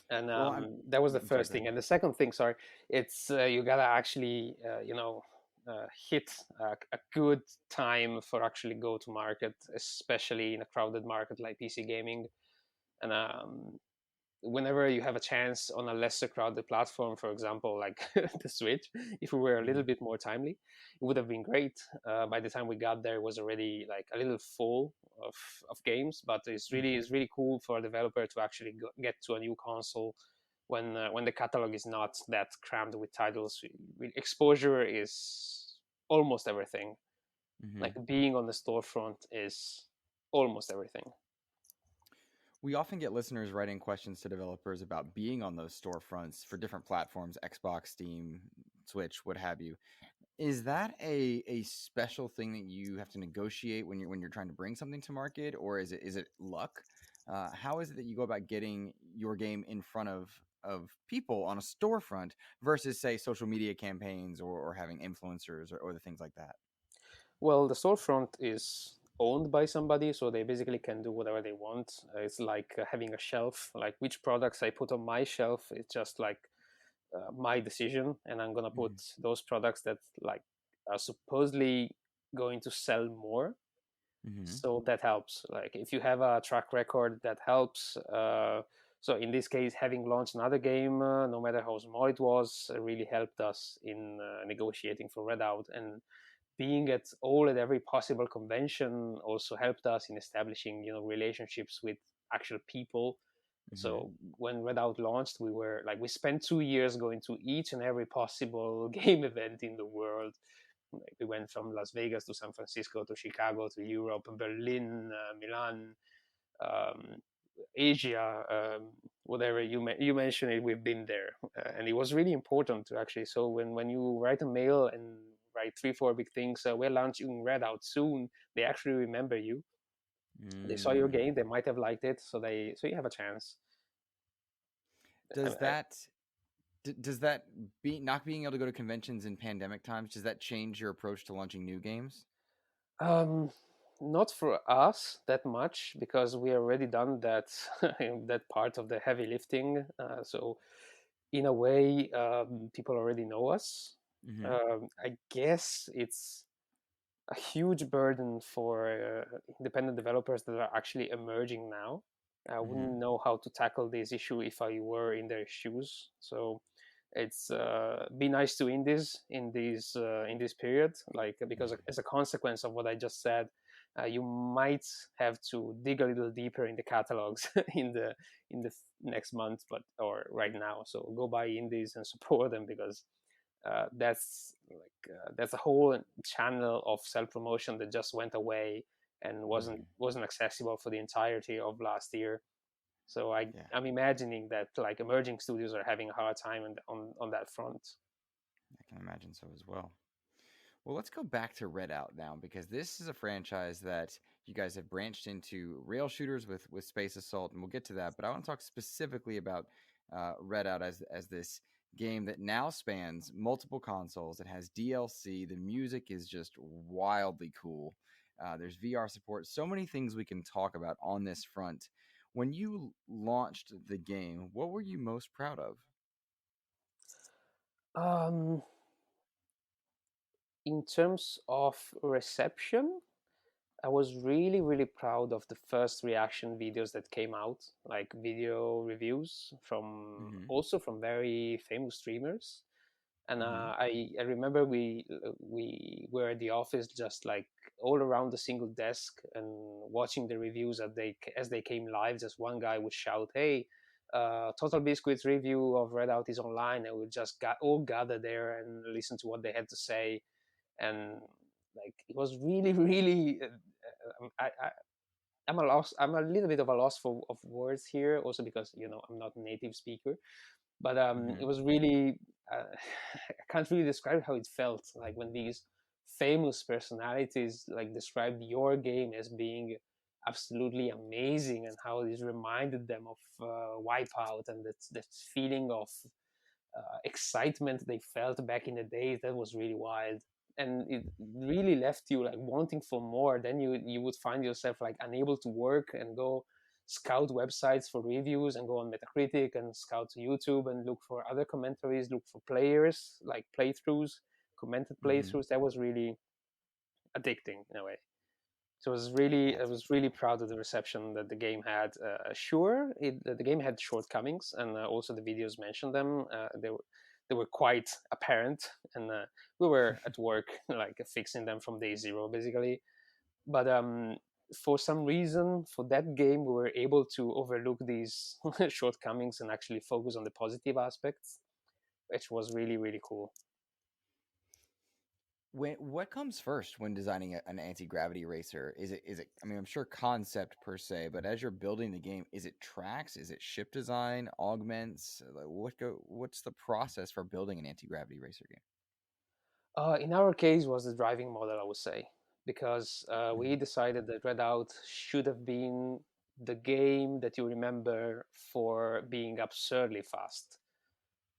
And that was the first thing. And the second thing, sorry, it's you gotta actually hit a good time for actually go to market, especially in a crowded market like PC gaming. And whenever you have a chance on a lesser crowded platform, for example, like the Switch, if we were a little bit more timely, it would have been great. By the time we got there, it was already like a little full of games, but it's really cool for a developer to actually get to a new console when the catalog is not that crammed with titles. Exposure is almost everything. Like being on the storefront is almost everything. We often get listeners writing questions to developers about being on those storefronts for different platforms, Xbox, Steam, Switch, what have you. Is that a special thing that you have to negotiate when you're trying to bring something to market, or is it luck? How is it that you go about getting your game in front of people on a storefront versus, say, social media campaigns or having influencers or the things like that? Well, the storefront is owned by somebody, so they basically can do whatever they want. It's like having a shelf. Like which products I put on my shelf, it's just like my decision, and I'm gonna put those products that like are supposedly going to sell more. So that helps. Like if you have a track record, that helps. So in this case, having launched another game, no matter how small it was, really helped us in negotiating for Redout, and being at every possible convention also helped us in establishing relationships with actual people. So when Redout launched, we spent 2 years going to each and every possible game event in the world. Like we went from Las Vegas to San Francisco to Chicago to Europe, Berlin, Milan, um, Asia, whatever you mentioned it, we've been there, and it was really important to actually. So when you write a mail and write 34BigThings, we're launching Redout soon, they actually remember you. They saw your game, they might have liked it, so you have a chance. Does that not being able to go to conventions in pandemic times, does that change your approach to launching new games? Not for us that much, because we already done that that part of the heavy lifting. So in a way, people already know us. I guess it's a huge burden for independent developers that are actually emerging now. I wouldn't know how to tackle this issue if I were in their shoes. So it's be nice to indies in this period, like because as a consequence of what I just said, you might have to dig a little deeper in the catalogs in the next month, or right now. So go buy indies and support them, because that's a whole channel of self promotion that just went away and wasn't accessible for the entirety of last year. So I'm imagining that like emerging studios are having a hard time on that front. I can imagine so as well. Well, let's go back to Redout now, because this is a franchise that you guys have branched into rail shooters with Space Assault, and we'll get to that. But I want to talk specifically about Redout as this game that now spans multiple consoles. It has DLC. The music is just wildly cool. There's VR support. So many things we can talk about on this front. When you launched the game, what were you most proud of? In terms of reception, I was really, really proud of the first reaction videos that came out, like video reviews also from very famous streamers. And I remember we were at the office, just like all around the single desk, and watching the reviews as they came live. Just one guy would shout, "Hey, Total Biscuit's review of Redout is online," and we just all gather there and listen to what they had to say. And like it was really, really. I'm a loss. I'm a little bit of a loss of words here, also because I'm not a native speaker. But it was really I can't really describe how it felt like when these famous personalities like described your game as being absolutely amazing, and how this reminded them of Wipeout, and that feeling of excitement they felt back in the days. That was really wild, and it really left you like wanting for more. Then you would find yourself like unable to work and go scout websites for reviews, and go on Metacritic and scout to YouTube and look for other commentaries, look for players, like playthroughs, commented playthroughs. That was really addicting in a way. So I was really proud of the reception that the game had. Sure, the game had shortcomings, and also the videos mentioned them. They were quite apparent, and we were at work like fixing them from day zero, basically. But for some reason, for that game, we were able to overlook these shortcomings and actually focus on the positive aspects, which was really, really cool. What comes first when designing an anti-gravity racer? Is it? I mean, I'm sure concept per se, but as you're building the game, is it tracks? Is it ship design, augments? What's the process for building an anti-gravity racer game? In our case, was the driving model, I would say, because we Mhm. decided that Redout should have been the game that you remember for being absurdly fast.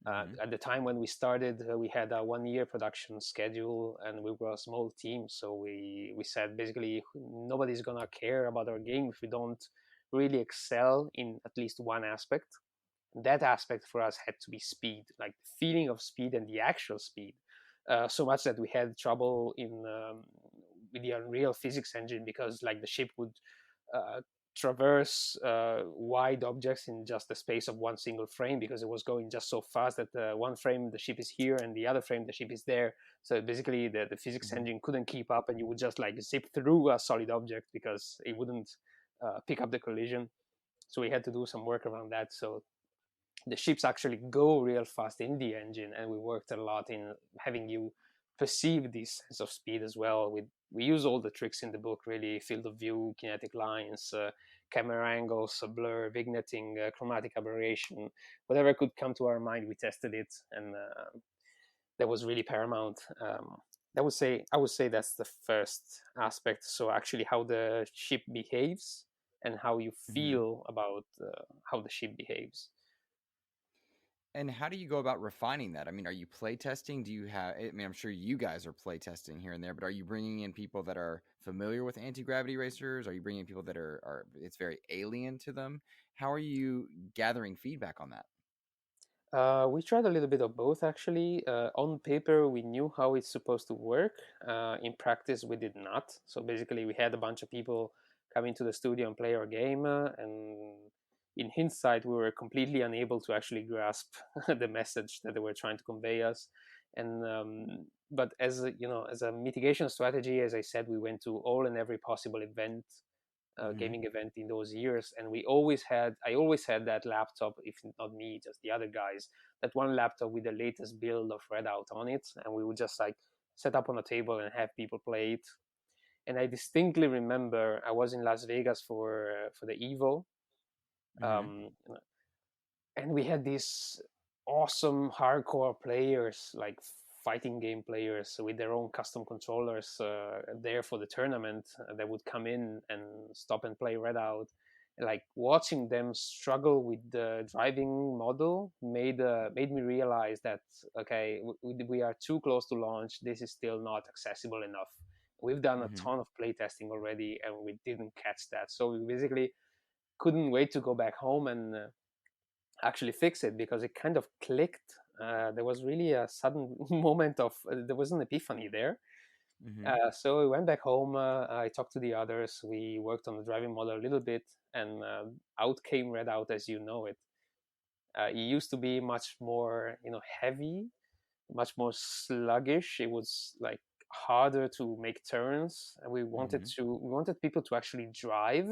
Mhm. At the time when we started, we had a 1 year production schedule, and we were a small team. So we said basically nobody's gonna care about our game if we don't really excel in at least one aspect. That aspect for us had to be speed, like the feeling of speed and the actual speed. So much that we had trouble in with the Unreal physics engine, because like the ship would uh, traverse wide objects in just the space of one single frame, because it was going just so fast that one frame the ship is here and the other frame the ship is there. So basically the physics Mhm. engine couldn't keep up, and you would just like zip through a solid object because it wouldn't pick up the collision. So we had to do some work around that. So the ships actually go real fast in the engine, and we worked a lot in having you perceive this sense of speed as well. We use all the tricks in the book, really: field of view, kinetic lines, camera angles, blur, vignetting, chromatic aberration, whatever could come to our mind. We tested it, and that was really paramount. I would say that's the first aspect. So actually, how the ship behaves and how you Mhm. feel about how the ship behaves. And how do you go about refining that? I mean, are you play testing? Do you have? I mean, I'm sure you guys are play testing here and there, but are you bringing in people that are familiar with anti-gravity racers? Are you bringing in people that are it's very alien to them? How are you gathering feedback on that? We tried a little bit of both, actually. On paper, we knew how it's supposed to work. In practice, we did not. So basically, we had a bunch of people come into the studio and play our game, and in hindsight, we were completely unable to actually grasp the message that they were trying to convey us. And but as as a mitigation strategy, as I said, we went to all and every possible event, Hmm. gaming event in those years, and I always had that laptop, if not me, just the other guys, that one laptop with the latest build of Redout on it, and we would just like set up on a table and have people play it. And I distinctly remember I was in Las Vegas for the Evo, Hmm. um, and we had these awesome hardcore players, like fighting game players with their own custom controllers, there for the tournament, that would come in and stop and play Redout. Like watching them struggle with the driving model made me realize that, okay, we are too close to launch. This is still not accessible enough. We've done a Hmm. ton of playtesting already, and we didn't catch that. So we basically couldn't wait to go back home and actually fix it, because it kind of clicked. There was really a sudden moment of there was an epiphany there. Hmm. So we went back home. I talked to the others. We worked on the driving model a little bit, and out came Redout as you know it. It used to be much more, heavy, much more sluggish. It was like harder to make turns, and Hmm. we wanted people to actually drive.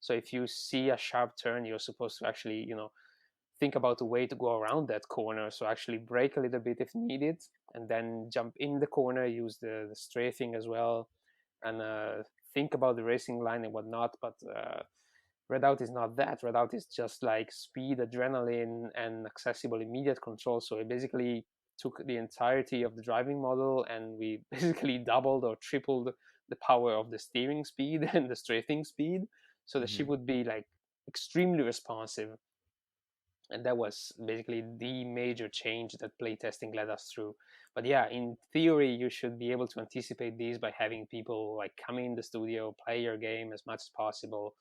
So if you see a sharp turn, you're supposed to actually, think about a way to go around that corner. So actually brake a little bit if needed, and then jump in the corner, use the strafing as well, and think about the racing line and whatnot. But Redout is not that. Redout is just like speed, adrenaline, and accessible immediate control. So it basically took the entirety of the driving model, and we basically doubled or tripled the power of the steering speed and the strafing speed. So the ship Hmm. would be like extremely responsive, and that was basically the major change that playtesting led us through. But yeah, in theory, you should be able to anticipate these by having people like come in the studio, play your game as much as possible,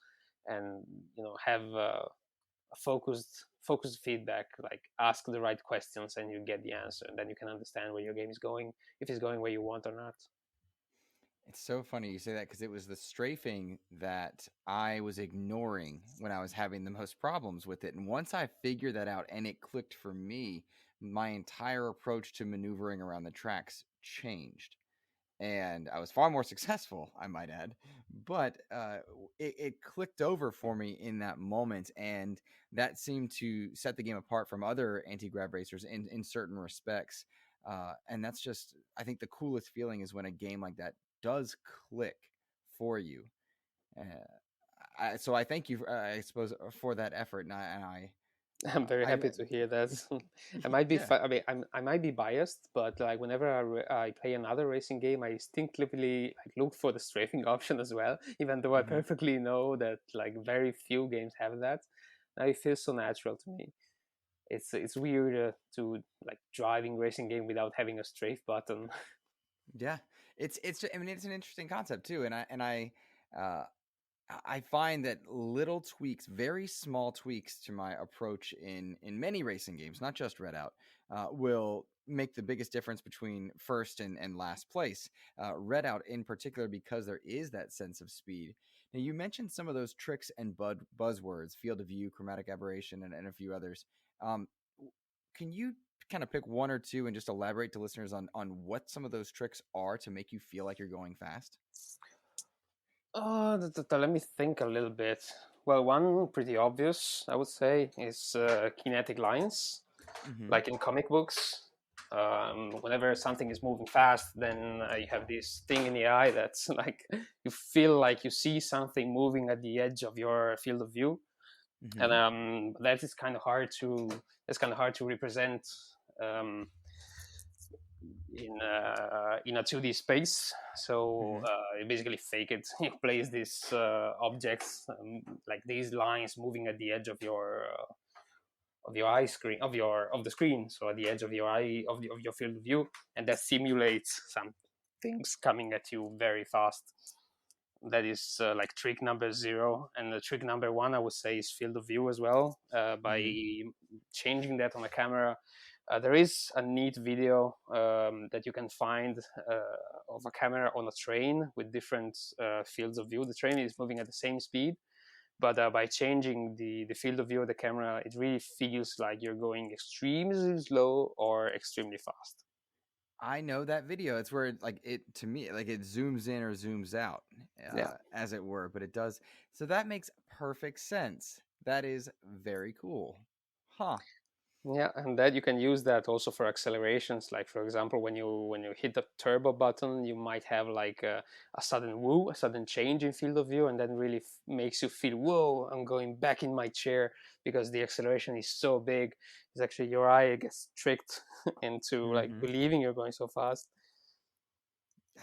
and have a focused feedback. Like ask the right questions, and you get the answer, and then you can understand where your game is going, if it's going where you want or not. It's so funny you say that because it was the strafing that I was ignoring when I was having the most problems with it. And once I figured that out and it clicked for me, my entire approach to maneuvering around the tracks changed. and I was far more successful, I might add. But it clicked over for me in that moment, and that seemed to set the game apart from other anti-grav racers in certain respects. And that's just, I think, the coolest feeling is when a game like that does click for you. So I thank you, I suppose, for that effort, I'm very I happy to hear that. I might be, yeah. I mean, I might be biased, but like whenever I play another racing game, I instinctively like look for the strafing option as well, even though I Mhm. perfectly know that like very few games have that. Now it feels so natural to me. It's weird to like driving racing game without having a strafe button. Yeah, it's. I mean, it's an interesting concept too, uh, I find that little tweaks, very small tweaks to my approach in many racing games, not just Redout, will make the biggest difference between first and last place. Redout in particular, because there is that sense of speed. Now, you mentioned some of those tricks and buzzwords: field of view, chromatic aberration, and a few others. Um, can you kind of pick one or two and just elaborate to listeners on what some of those tricks are to make you feel like you're going fast? Oh, let me think a little bit. Well, one pretty obvious, I would say, is kinetic lines. Mm-hmm. Like in comic books, whenever something is moving fast, then you have this thing in the eye that's like you feel like you see something moving at the edge of your field of view, and Mm-hmm. that is kind of hard to represent um, in a 2D space. So Mm-hmm. you basically fake it. You place these objects like these lines moving at the edge of your eye screen of the screen, so at the edge of your eye of your field of view, and that simulates some things coming at you very fast. That is like trick number 0, and the trick number 1, I would say, is field of view as well. By Mm-hmm. changing that on a camera, there is a neat video that you can find of a camera on a train with different fields of view. The train is moving at the same speed, but by changing the field of view of the camera, it really feels like you're going extremely slow or extremely fast. I know that video. It's where like it to me like it zooms in or zooms out, Yeah. as it were. But it does. So that makes perfect sense. That is very cool, huh? Yeah, and that you can use that also for accelerations. Like for example, when you hit the turbo button, you might have like a sudden woo, a sudden change in field of view, and that really makes you feel, whoa, I'm going back in my chair because the acceleration is so big. It's actually your eye gets tricked into like Mm-hmm. believing you're going so fast.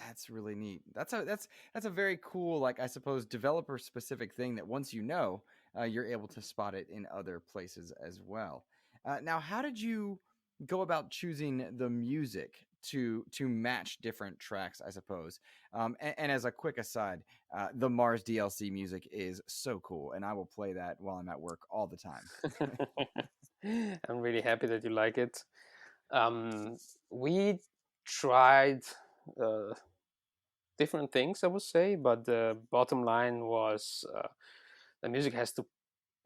That's really neat. That's a very cool, like I suppose, developer specific thing that once you know, you're able to spot it in other places as well. Now, how did you go about choosing the music to match different tracks? I suppose. And as a quick aside, the Mars DLC music is so cool, and I will play that while I'm at work all the time. I'm really happy that you like it. We tried uh, different things, I would say, but the bottom line was the music has to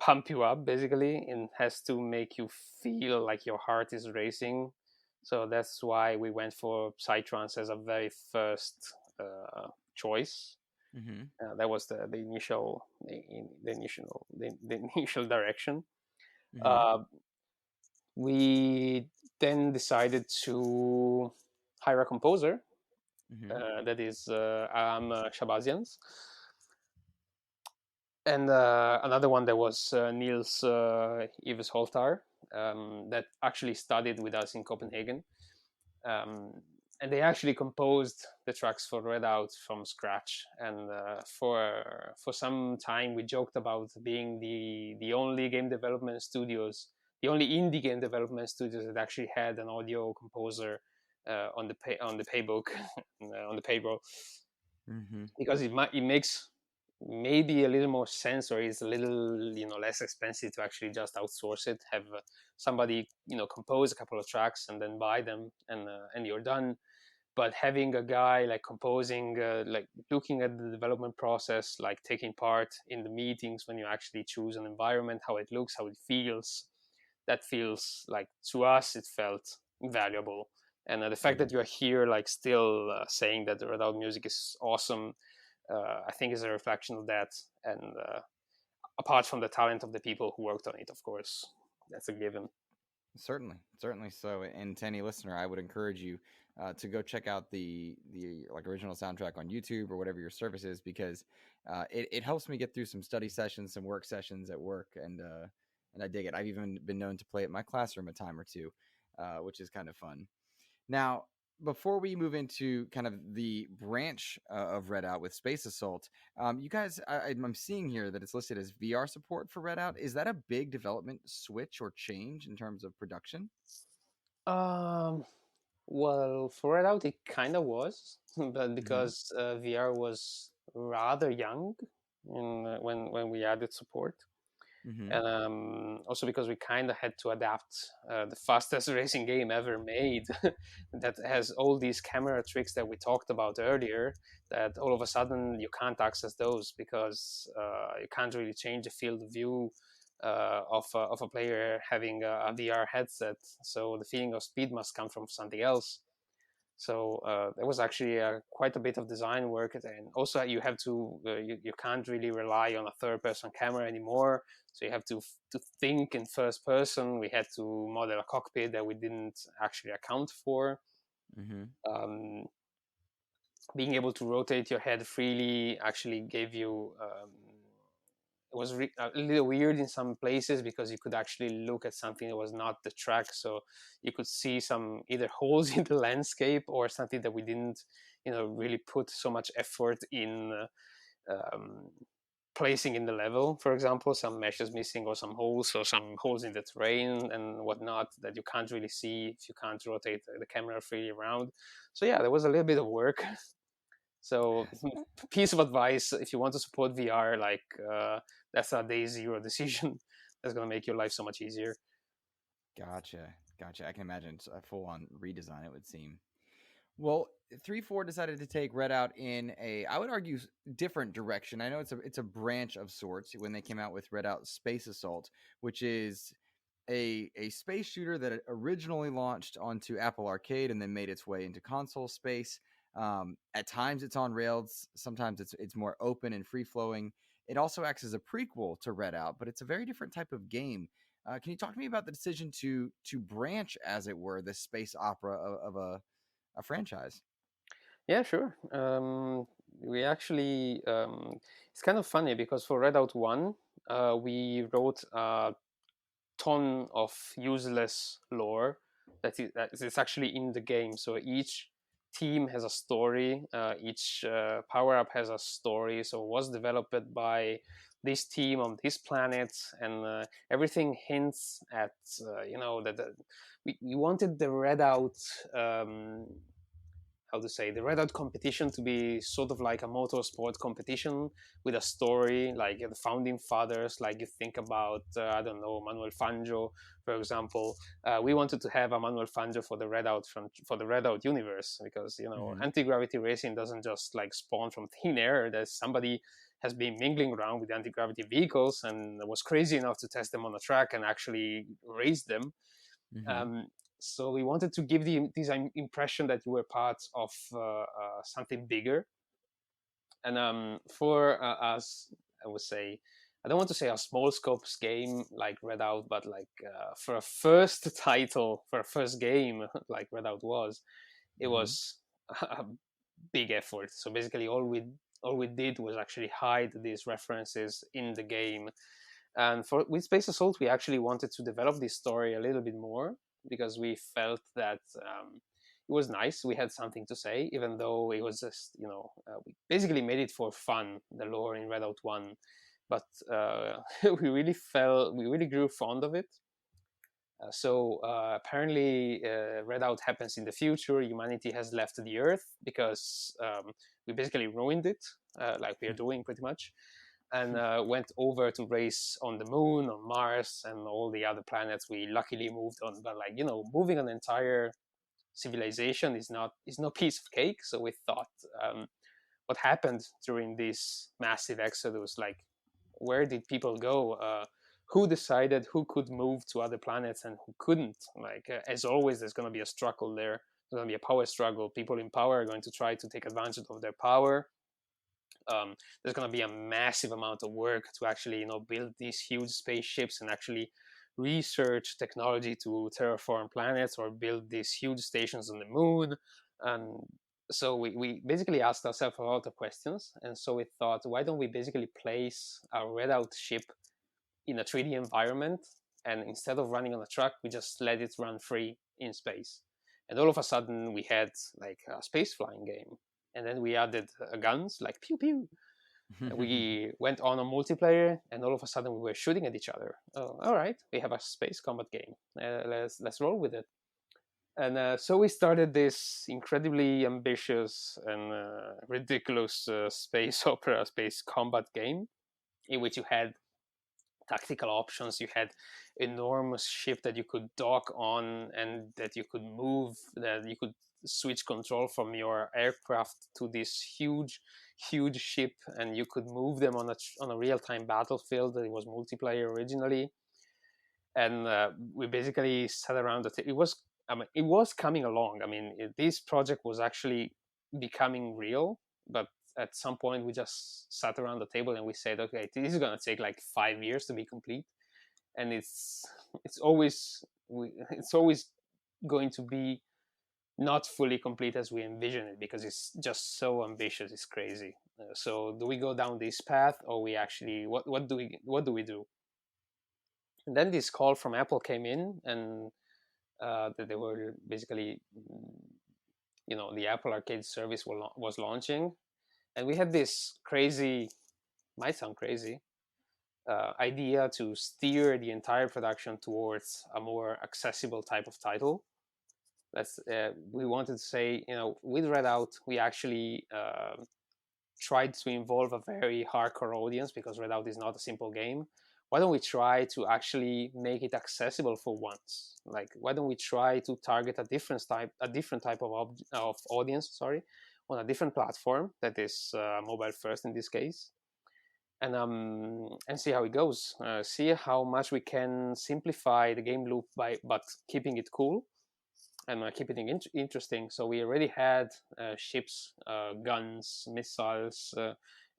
pump you up, basically, and has to make you feel like your heart is racing. So that's why we went for Psytrance as a very first choice. Mm-hmm. That was the initial direction. Mm-hmm. Uh, we then decided to hire a composer. Mm-hmm. That is Shabazians. And another one that was Niels Ives Holtar, that actually studied with us in Copenhagen. Um, and they actually composed the tracks for Redout from scratch. And for some time, we joked about being the only game development studios, the only indie game development studios that actually had an audio composer on the paybook, on the payroll, Mm-hmm. because it makes maybe a little more sense, or it's a little less expensive to actually just outsource it, have somebody compose a couple of tracks and then buy them, and you're done. But having a guy like composing, like looking at the development process, like taking part in the meetings when you actually choose an environment, how it looks, how it feels, that feels like, to us, it felt valuable. And the fact that you are here, like, still saying that the Redout music is awesome, I think is a reflection of that. And apart from the talent of the people who worked on it, of course, that's a given. Certainly so. And to any listener, I would encourage you to go check out the like original soundtrack on YouTube or whatever your service is, because it helps me get through some study sessions, some work sessions at work, and I dig it. I've even been known to play it in my classroom a time or two, which is kind of fun. Now, before we move into kind of the branch of Redout with Space Assault, you guys, I'm seeing here that it's listed as VR support for Redout. Is that a big development switch or change in terms of production? Well, for Redout, it kind of was, but Mm-hmm. because VR was rather young when we added support. Mm-hmm. And also because we kind of had to adapt the fastest racing game ever made that has all these camera tricks that we talked about earlier, that all of a sudden you can't access those because you can't really change the field of view of a player having a VR headset. So the feeling of speed must come from something else. So there was actually quite a bit of design work, and also you have to you can't really rely on a third-person camera anymore. So you have to think in first person. We had to model a cockpit that we didn't actually account for. Mm-hmm. Um, Being able to rotate your head freely actually gave you it was a little weird in some places because you could actually look at something that was not the track, so you could see some either holes in the landscape or something that we didn't really put so much effort in um, placing in the level. For example, some meshes missing or some holes in the terrain and whatnot that you can't really see if you can't rotate the camera freely around. So yeah, there was a little bit of work. So, piece of advice: if you want to support VR, like that's a day zero decision. That's gonna make your life so much easier. Gotcha. I can imagine it's a full-on redesign, it would seem. Well, 3-4 decided to take Redout in a, I would argue, different direction. I know it's a branch of sorts when they came out with Redout Space Assault, which is a space shooter that originally launched onto Apple Arcade and then made its way into console space. At times it's on rails, sometimes it's more open and free flowing. It also acts as a prequel to Redout, but it's a very different type of game. Can you talk to me about the decision to branch, as it were, this space opera of a franchise? Yeah, sure. We actually it's kind of funny because for Redout One, we wrote a ton of useless lore that is actually in the game. So each team has a story, each power up has a story. So it was developed by this team on this planet, and everything hints at that we wanted the Redout. How to say, the Redout competition to be sort of like a motorsport competition with a story, like the founding fathers. Like you think about I don't know, Manuel Fangio, for example. We wanted to have a Manuel Fangio for the Redout universe, because Mm-hmm. anti-gravity racing doesn't just like spawn from thin air. There's somebody has been mingling around with anti-gravity vehicles and was crazy enough to test them on a track and actually race them. Mm-hmm. um, so we wanted to give this impression that you were part of something bigger. And for us, I would say, I don't want to say a small scopes game like Redout, but like for a first title, for a first game like Redout was, it Mm-hmm. was a big effort. So basically, all we did was actually hide these references in the game. And with Space Assault, we actually wanted to develop this story a little bit more because we felt that it was nice. We had something to say, even though it was just, we basically made it for fun, the lore in Redout 1. But we really grew fond of it. So apparently, Redout happens in the future. Humanity has left the Earth because we basically ruined it, like we are doing pretty much, and went over to race on the moon, on Mars, and all the other planets we luckily moved on. But like moving an entire civilization is no piece of cake. So we thought, what happened during this massive exodus? Like, where did people go? Who decided who could move to other planets and who couldn't? Like, as always, there's going to be a struggle there. going to be a power struggle. People in power are going to try to take advantage of their power. There's going to be a massive amount of work to actually, build these huge spaceships and actually research technology to terraform planets or build these huge stations on the moon. And so we basically asked ourselves a lot of questions. And so we thought, why don't we basically place a Redout ship in a 3D environment, and instead of running on a truck, we just let it run free in space. And all of a sudden we had like a space flying game. And then we added guns like pew pew. We went on a multiplayer, and all of a sudden we were shooting at each other. Oh, all right, we have a space combat game. Let's roll with it. And so we started this incredibly ambitious and ridiculous space opera, space combat game, in which you had tactical options. You had enormous ship that you could dock on and that you could move, that you could switch control from your aircraft to this huge ship, and you could move them on a real-time battlefield. It was multiplayer originally, and we basically sat around it was coming along. This project was actually becoming real, but at some point we just sat around the table and we said, okay, this is going to take like 5 years to be complete, and it's always going to be not fully complete as we envision it, because it's just so ambitious. It's crazy. So do we go down this path, or we actually what do we do? And then this call from Apple came in, and that they were basically, the Apple Arcade service was launching, and we had this crazy, might sound crazy, idea to steer the entire production towards a more accessible type of title. We wanted to say, with Redout, we actually tried to involve a very hardcore audience, because Redout is not a simple game. Why don't we try to actually make it accessible for once? Like, why don't we try to target a different type of audience, on a different platform that is mobile first in this case, and see how it goes. See how much we can simplify the game loop but keeping it cool and keeping it interesting. So we already had ships, guns, missiles,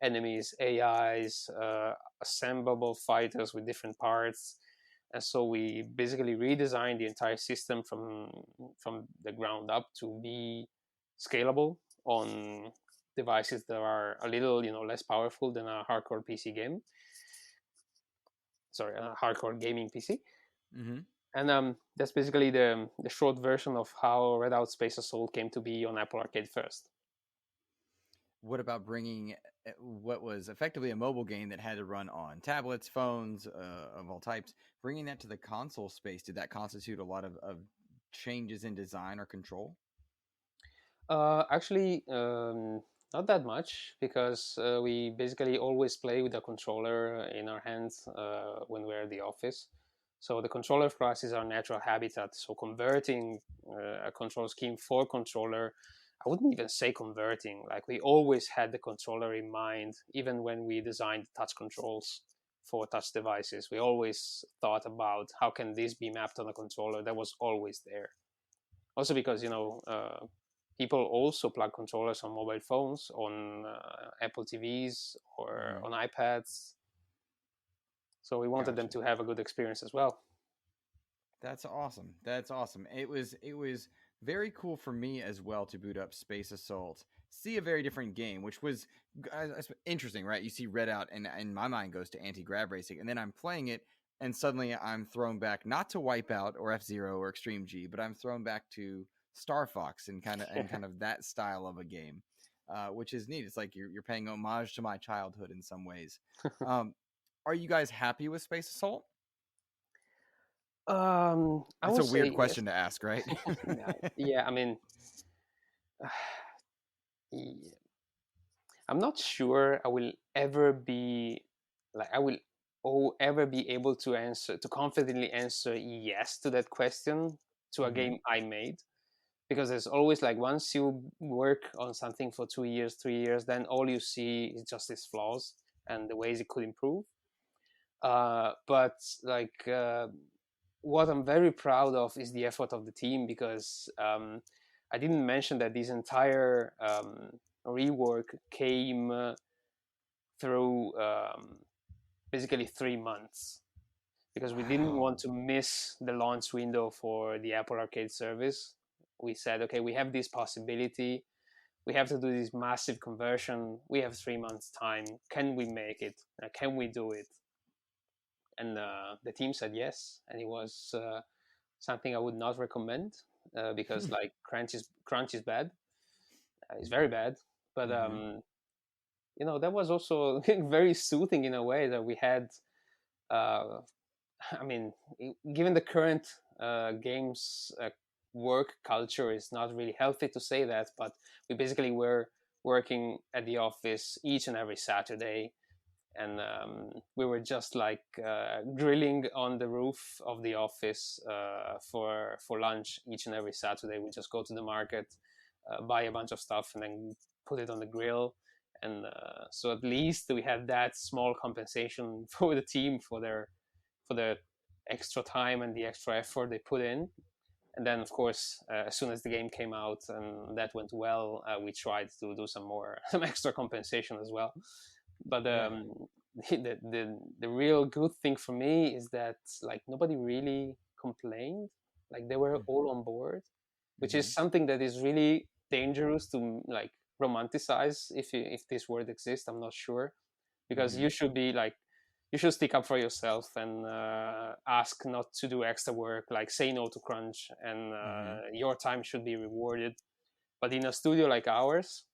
enemies, AIs, assemblable fighters with different parts. And so we basically redesigned the entire system from the ground up to be scalable on devices that are a little, less powerful than a hardcore PC game. Sorry, a hardcore gaming PC. Mm-hmm. And that's basically the short version of how Redout Space Assault came to be on Apple Arcade first. What about bringing what was effectively a mobile game that had to run on tablets, phones of all types, bringing that to the console space? Did that constitute a lot of changes in design or control? Actually, not that much, because we basically always play with a controller in our hands when we're at the office. So the controller for us is our natural habitat. So converting a control scheme for controller, I wouldn't even say converting. Like, we always had the controller in mind, even when we designed touch controls for touch devices. We always thought about how can this be mapped on a controller. That was always there. Also because, people also plug controllers on mobile phones, on Apple TVs, or on iPads. So we wanted them to have a good experience as well. That's awesome. It was very cool for me as well to boot up Space Assault, see a very different game, which was interesting, right? You see Redout, and my mind goes to anti-grav racing, and then I'm playing it, and suddenly I'm thrown back, not to Wipeout or F-Zero or Extreme G, but I'm thrown back to Star Fox and kind of that style of a game, which is neat. It's like you're paying homage to my childhood in some ways. Are you guys happy with Space Assault? That's a weird question to ask, right? Yeah, I'm not sure I will ever be able to confidently answer yes to that question to a game I made, because there's always, like, once you work on something for 2 years, 3 years, then all you see is just its flaws and the ways it could improve. But what I'm very proud of is the effort of the team, because I didn't mention that this entire rework came through basically 3 months, because we didn't want to miss the launch window for the Apple Arcade service. We said, okay, we have this possibility. We have to do this massive conversion. We have 3 months time. Can we make it? Can we do it? And the team said yes. And it was something I would not recommend because like crunch is bad. It's very bad. But that was also very soothing in a way that we had. I mean, given the current games work culture is not really healthy to say that, but we basically were working at the office each and every Saturday, and we were just like grilling on the roof of the office for lunch each and every Saturday. We just go to the market, buy a bunch of stuff, and then put it on the grill. And so at least we had that small compensation for the team for the extra time and the extra effort they put in. And then, of course, as soon as the game came out and that went well, we tried to do some extra compensation as well. But the real good thing for me is that like nobody really complained. Like they were all on board, which is something that is really dangerous to like romanticize if this word exists. I'm not sure, because you should be like you should stick up for yourself and ask not to do extra work, like say no to crunch, and your time should be rewarded. But in a studio like ours,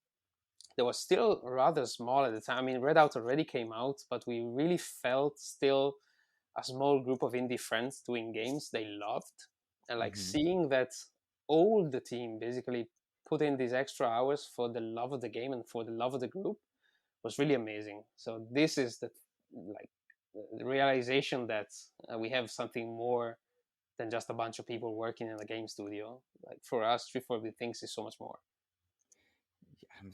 that was still rather small at the time. I mean, Redout already came out, but we really felt still a small group of indie friends doing games they loved. And like seeing that all the team basically put in these extra hours for the love of the game and for the love of the group was really amazing. So this is the realization that we have something more than just a bunch of people working in a game studio. Like for us, 34BigThings is so much more.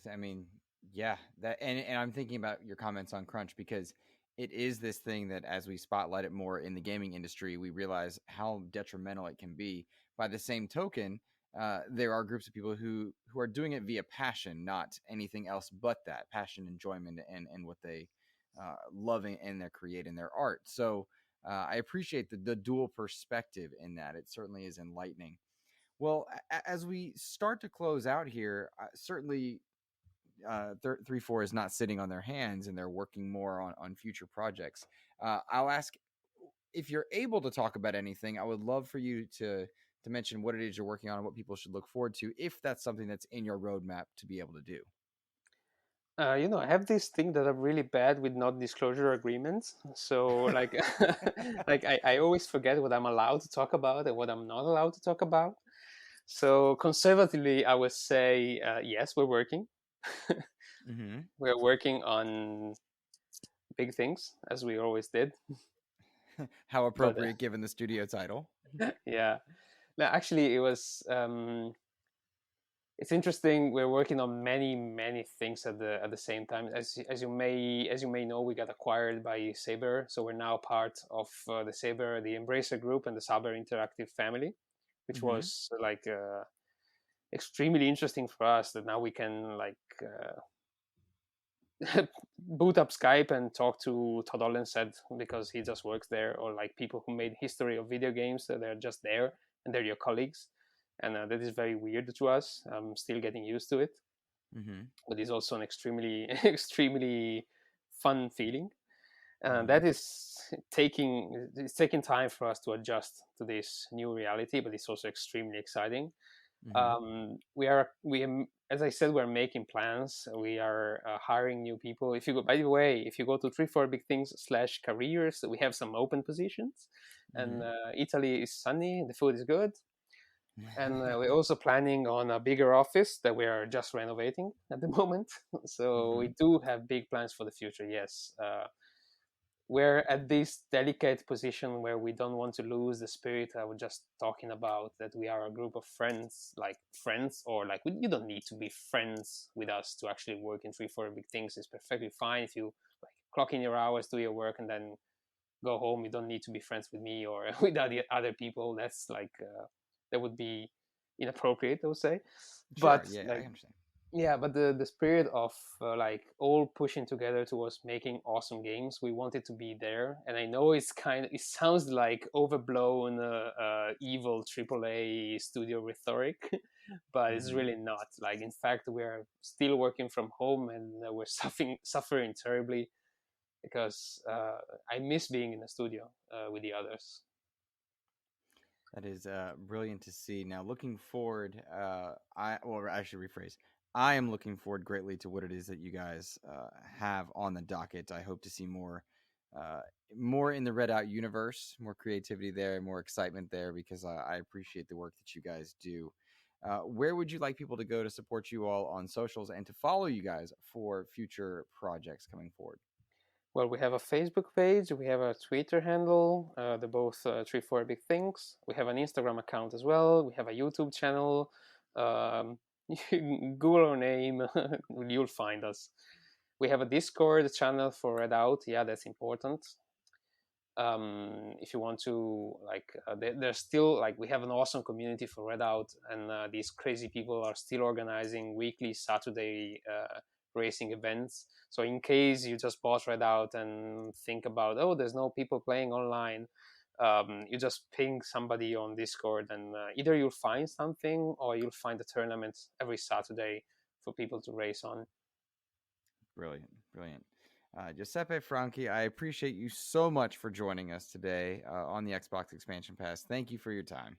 I mean, yeah, that and I'm thinking about your comments on crunch, because it is this thing that as we spotlight it more in the gaming industry, we realize how detrimental it can be. By the same token, there are groups of people who are doing it via passion, not anything else but that passion, enjoyment, and what they loving and they're creating their art. So I appreciate the dual perspective in that. It certainly is enlightening. Well, as we start to close out here, certainly 3-4 is not sitting on their hands, and they're working more on future projects. I'll ask if you're able to talk about anything. I would love for you to mention what it is you're working on and what people should look forward to, if that's something that's in your roadmap to be able to do. I have this thing that I'm really bad with non-disclosure agreements. So like, like I always forget what I'm allowed to talk about and what I'm not allowed to talk about. So conservatively, I would say, yes, we're working. We're working on big things, as we always did. How appropriate given the studio title. Yeah. No, actually, it was... it's interesting. We're working on many things at the same time. As you may know, we got acquired by Saber, so we're now part of the Saber, the Embracer Group, and the Saber Interactive family, which was like extremely interesting for us. That now we can like boot up Skype and talk to Todd Ollenstead because he just works there, or like people who made history of video games. So they're just there and they're your colleagues. And that is very weird to us. I'm still getting used to it, but it's also an extremely fun feeling. That is taking time for us to adjust to this new reality, but it's also extremely exciting. We are, as I said, we're making plans. We are hiring new people. If you go, by the way, if you go to 34BigThings/careers, we have some open positions, and Italy is sunny, the food is good. And we're also planning on a bigger office that we are just renovating at the moment. So we do have big plans for the future. Yes, we're at this delicate position where we don't want to lose the spirit I was just talking about, that we are a group of friends, or like you don't need to be friends with us to actually work in 34BigThings. It's perfectly fine if you like clock in your hours, do your work, and then go home. You don't need to be friends with me or with other people. That's like that would be inappropriate, I would say. Sure, But yeah, I like, understand. yeah, but the spirit of like all pushing together towards making awesome games, we wanted to be there. And I know it sounds like overblown, evil AAA studio rhetoric, but it's really not. Like, in fact, we're still working from home, and we're suffering terribly because I miss being in the studio with the others. That is brilliant to see. Now, looking forward, I should rephrase. I am looking forward greatly to what it is that you guys have on the docket. I hope to see uh, more in the Redout universe, more creativity there, more excitement there, because I appreciate the work that you guys do. Where would you like people to go to support you all on socials and to follow you guys for future projects coming forward? Well, we have a Facebook page, we have a Twitter handle, they're both 34BigThings. We have an Instagram account as well, we have a YouTube channel. You can Google our name, you'll find us. We have a Discord channel for Redout, yeah, that's important. If you want to, like, there's still, like, we have an awesome community for Redout, and these crazy people are still organizing weekly Saturday racing events. So in case you just bought Redout and think about, oh, there's no people playing online, you just ping somebody on Discord, and either you'll find something or you'll find a tournament every Saturday for people to race on. Brilliant, brilliant. Giuseppe Franchi, I appreciate you so much for joining us today on the Xbox Expansion Pass. Thank you for your time.